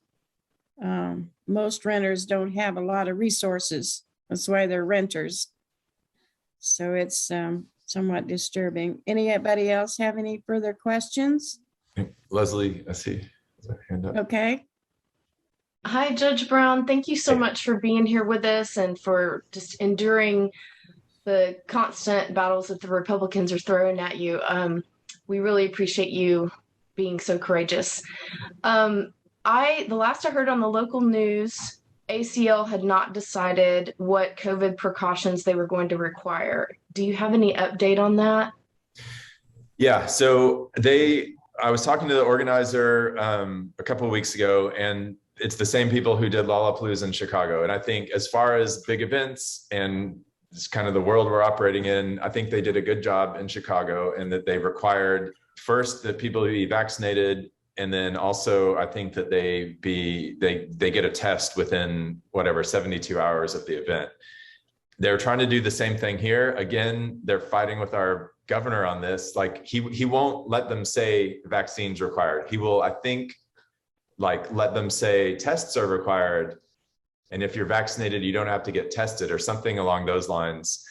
Most renters don't have a lot of resources. That's why they're renters. So it's somewhat disturbing. Anybody else have any further questions? Leslie, I see. Hand up. Okay. Hi, Judge Brown. Thank you so much for being here with us and for just enduring the constant battles that the Republicans are throwing at you. We really appreciate you being so courageous. The last I heard on the local news, ACL had not decided what COVID precautions they were going to require. Do you have any update on that? Yeah, so I was talking to the organizer a couple of weeks ago, and it's the same people who did Lollapalooza in Chicago. And I think as far as big events and it's kind of the world we're operating in, I think they did a good job in Chicago, and that they required first that people be vaccinated. And then also I think that they get a test within 72 hours of the event. They're trying to do the same thing here. Again, they're fighting with our governor on this. Like he won't let them say vaccines required. He will, I think, let them say tests are required. And if you're vaccinated, you don't have to get tested or something along those lines.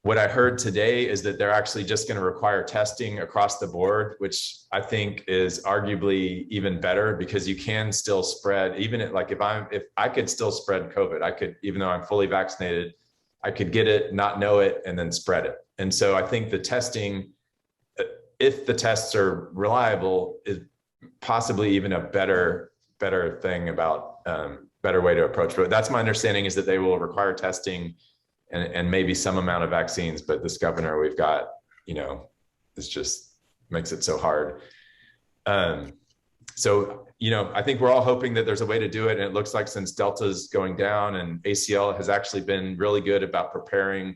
What I heard today is that they're actually just going to require testing across the board, which I think is arguably even better, because you can still spread, even if I could still spread COVID, I could, even though I'm fully vaccinated, I could get it, not know it, and then spread it. And so I think the testing, if the tests are reliable, is possibly even a better thing about better way to approach it. But that's my understanding, is that they will require testing and maybe some amount of vaccines. But this governor we've got, this just makes it so hard. So, I think we're all hoping that there's a way to do it. And it looks like since Delta's going down, and ACL has actually been really good about preparing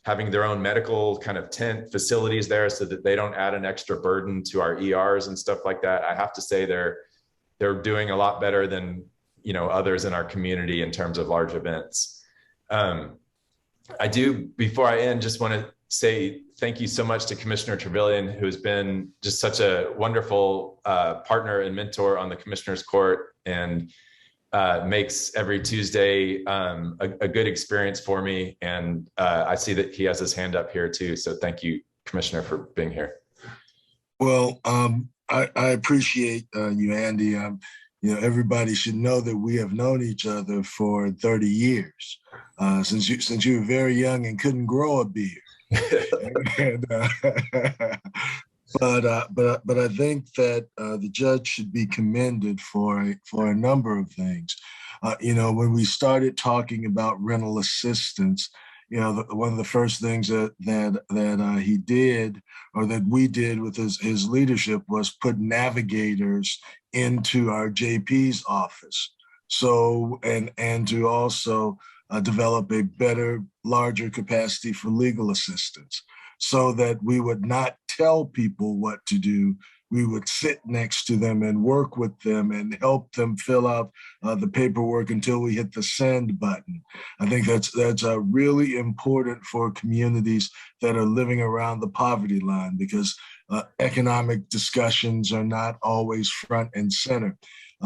having their own medical kind of tent facilities there so that they don't add an extra burden to our ERs and stuff like that. I have to say they're doing a lot better than, you know, others in our community in terms of large events. I do, before I end, just want to say thank you so much to Commissioner Travillion, who's been just such a wonderful partner and mentor on the Commissioner's Court, and makes every Tuesday a good experience for me. And I see that he has his hand up here too. So thank you, Commissioner, for being here. Well, I appreciate you, Andy. You know, everybody should know that we have known each other for 30 years, since you were very young and couldn't grow a beard. and, but I think that the judge should be commended for a number of things. You know, when we started talking about rental assistance, you know, one of the first things that he did, or that we did with his leadership, was put navigators into our JP's office. So, and to also develop a better, larger capacity for legal assistance, so that we would not tell people what to do. We would sit next to them and work with them and help them fill out the paperwork until we hit the send button. I think that's really important for communities that are living around the poverty line, because economic discussions are not always front and center.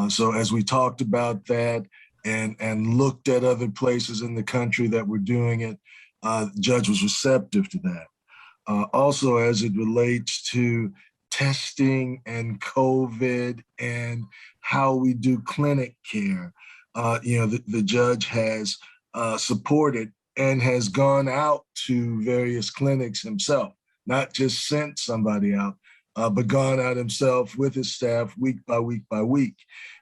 So as we talked about that and looked at other places in the country that were doing it, the judge was receptive to that. Also, as it relates to testing and COVID and how we do clinic care, you know, the judge has supported and has gone out to various clinics himself, not just sent somebody out, but gone out himself with his staff week by week by week,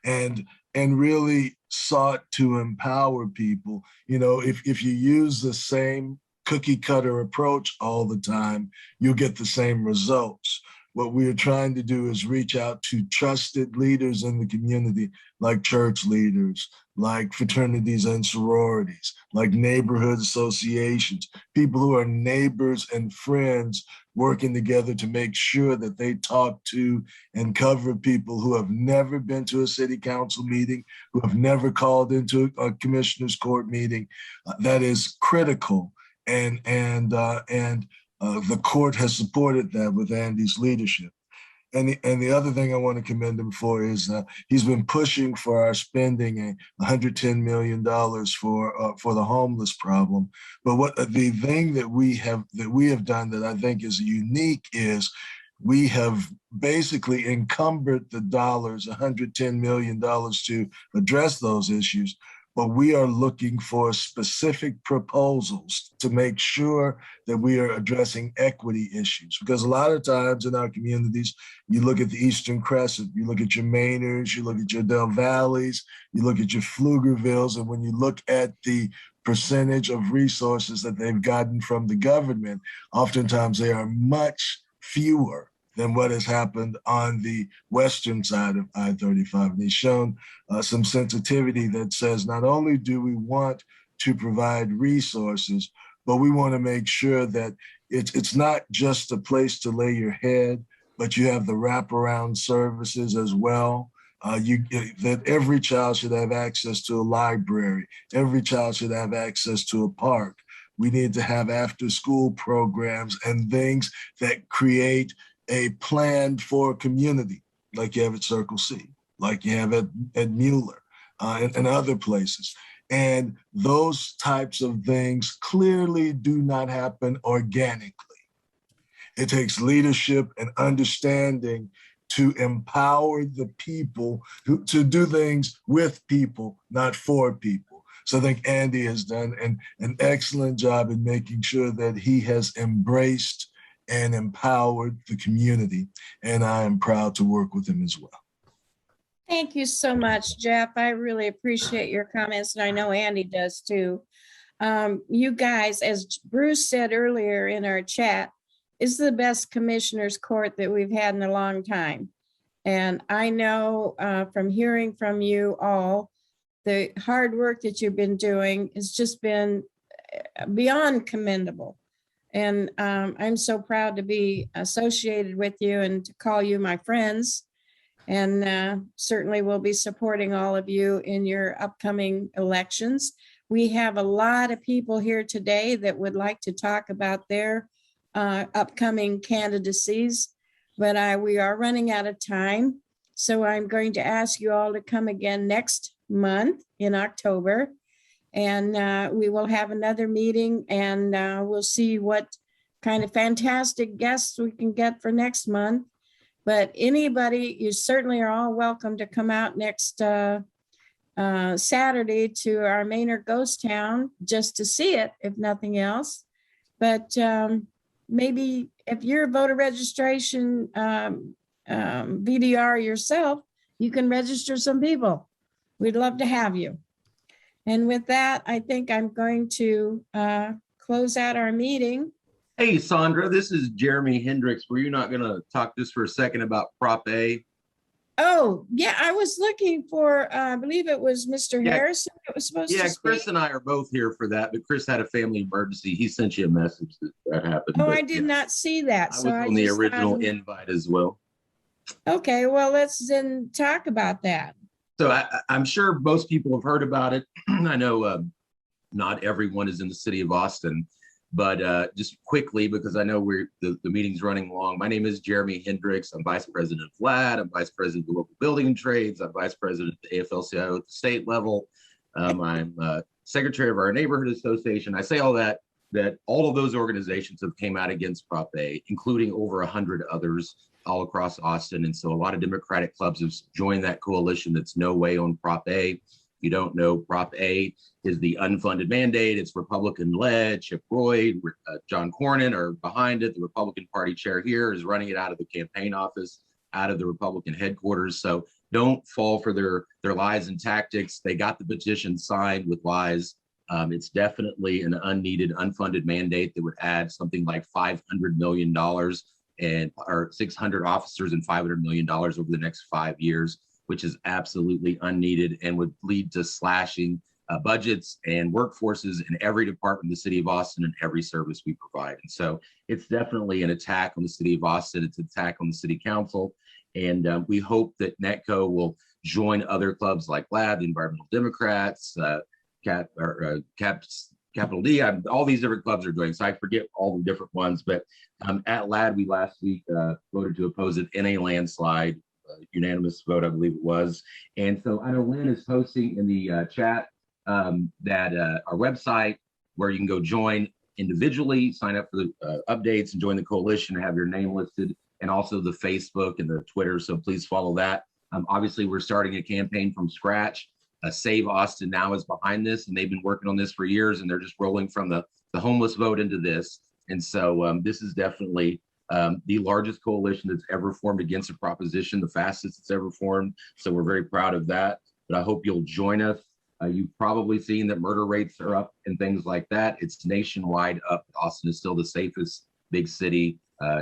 and really sought to empower people. You know, if you use the same cookie cutter approach all the time, you'll get the same results. What we are trying to do is reach out to trusted leaders in the community, like church leaders, like fraternities and sororities, like neighborhood associations, people who are neighbors and friends working together to make sure that they talk to and cover people who have never been to a city council meeting, who have never called into a commissioner's court meeting. That is critical. And the court has supported that with Andy's leadership. And the other thing I want to commend him for is he's been pushing for our spending $110 million for the homeless problem. But what the thing that we have done that I think is unique is we have basically encumbered the dollars, $110 million, to address those issues. But we are looking for specific proposals to make sure that we are addressing equity issues. Because a lot of times in our communities, you look at the Eastern Crescent, you look at your Maynards, you look at your Del Valleys, you look at your Pflugervilles, and when you look at the percentage of resources that they've gotten from the government, oftentimes they are much fewer than what has happened on the western side of I-35. And he's shown some sensitivity that says not only do we want to provide resources, but we want to make sure that it's not just a place to lay your head, but you have the wraparound services as well. That every child should have access to a library. Every child should have access to a park. We need to have after-school programs and things that create a plan for community, like you have at Circle C, like you have at Mueller and other places. And those types of things clearly do not happen organically. It takes leadership and understanding to empower the people to do things with people, not for people. So I think Andy has done an excellent job in making sure that he has embraced and empowered the community. And I am proud to work with him as well. Thank you so much, Jeff. I really appreciate your comments, and I know Andy does too. You guys, as Bruce said earlier in our chat, is the best commissioner's court that we've had in a long time. And I know from hearing from you all, the hard work that you've been doing has just been beyond commendable. And I'm so proud to be associated with you and to call you my friends. And certainly we'll be supporting all of you in your upcoming elections. We have a lot of people here today that would like to talk about their upcoming candidacies, but we are running out of time. So I'm going to ask you all to come again next month in October. And we will have another meeting, and we'll see what kind of fantastic guests we can get for next month. But anybody, you certainly are all welcome to come out next Saturday to our Maynard Ghost Town just to see it, if nothing else. But maybe if you're a voter registration VDR yourself, you can register some people. We'd love to have you. And with that, I think I'm going to close out our meeting. Hey, Sandra, this is Jeremy Hendricks. Were you not going to talk just for a second about Prop A? Oh, yeah, I was looking for, I believe it was Mr. Harrison that was supposed to Yeah, speak. Chris and I are both here for that, but Chris had a family emergency. He sent you a message that happened. Oh, but, I did not see that. I So was on the just original thought- invite as well. Okay, well, let's then talk about that. So I'm sure most people have heard about it. I know not everyone is in the city of Austin, but just quickly, because I know the meeting's running long. My name is Jeremy Hendricks. I'm Vice President of LAD. I'm Vice President of the Local Building and Trades. I'm Vice President of the AFL-CIO at the state level. I'm Secretary of our Neighborhood Association. I say all that all of those organizations have came out against Prop A, including over 100 others all across Austin. And so a lot of Democratic clubs have joined that coalition that's no way on Prop A. If you don't know, Prop A is the unfunded mandate. It's Republican-led. Chip Roy, John Cornyn are behind it. The Republican Party chair here is running it out of the campaign office, out of the Republican headquarters. So don't fall for their lies and tactics. They got the petition signed with lies. It's definitely an unneeded, unfunded mandate that would add something like $500 million or 600 officers and $500 million over the next 5 years, which is absolutely unneeded and would lead to slashing budgets and workforces in every department in the city of Austin and every service we provide. And so it's definitely an attack on the city of Austin. It's an attack on the city council. And we hope that NETCO will join other clubs like LAD, the Environmental Democrats, Capital D, all these different clubs are doing. So I forget all the different ones, but at LAD, we last week voted to oppose it in a landslide, unanimous vote, I believe it was. And so I know Lynn is posting in the chat that our website where you can go join individually, sign up for the updates and join the coalition and have your name listed, and also the Facebook and the Twitter. So please follow that. Obviously, we're starting a campaign from scratch. Save Austin Now is behind this, and they've been working on this for years, and they're just rolling from the homeless vote into this. And so this is definitely the largest coalition that's ever formed against a proposition, the fastest it's ever formed. So we're very proud of that. But I hope you'll join us. You've probably seen that murder rates are up and things like that. It's nationwide up. Austin is still the safest big city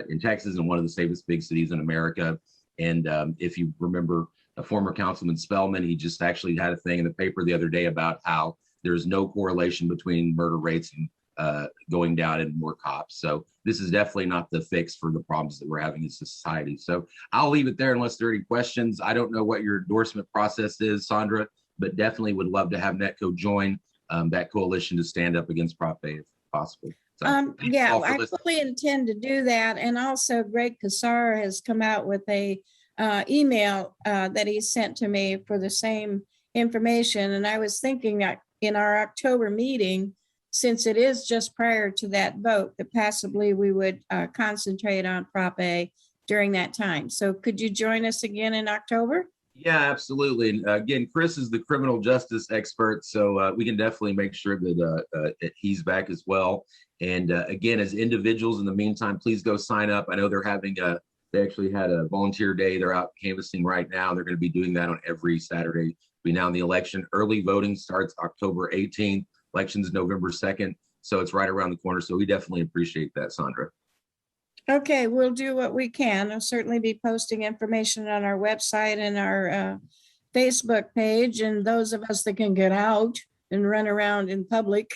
in Texas and one of the safest big cities in America. And if you remember, former Councilman Spellman, he just actually had a thing in the paper the other day about how there's no correlation between murder rates and going down and more cops. So this is definitely not the fix for the problems that we're having in society. So I'll leave it there unless there are any questions. I don't know what your endorsement process is, Sandra, but definitely would love to have NETCO join that coalition to stand up against Prop A if possible. So, yeah, I fully intend to do that. And also Greg Kassar has come out with a email that he sent to me for the same information. And I was thinking that in our October meeting, since it is just prior to that vote, that possibly we would concentrate on Prop A during that time. So could you join us again in October? Yeah, absolutely. And again, Chris is the criminal justice expert, so we can definitely make sure that he's back as well. And again, as individuals, in the meantime, please go sign up. I know they're having they actually had a volunteer day. They're out canvassing right now. They're going to be doing that on every Saturday between now and the election. Early voting starts October 18th. Election's November 2nd. So it's right around the corner. So we definitely appreciate that, Sandra. Okay, we'll do what we can. I'll certainly be posting information on our website and our Facebook page, and those of us that can get out and run around in public.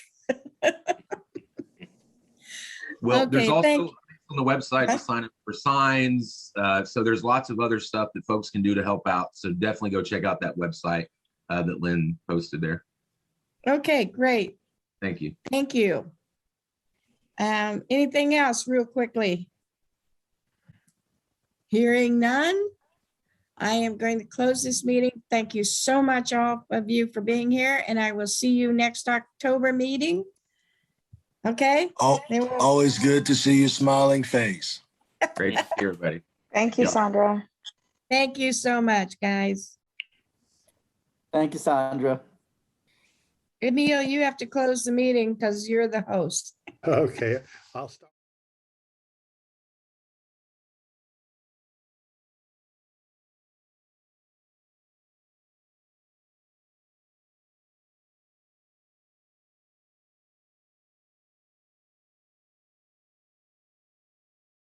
Well, there's Okay, also thank- on the website to sign up for signs. So there's lots of other stuff that folks can do to help out. So definitely go check out that website that Lynn posted there. Okay, great. Thank you. Thank you. Anything else real quickly? Hearing none, I am going to close this meeting. Thank you so much, all of you, for being here, and I will see you next October meeting. Okay? Always good to see your smiling face. Great to see everybody. Thank you, Yep. Sandra. Thank you so much, guys. Thank you, Sandra. Emil, you have to close the meeting because you're the host. Okay, I'll start.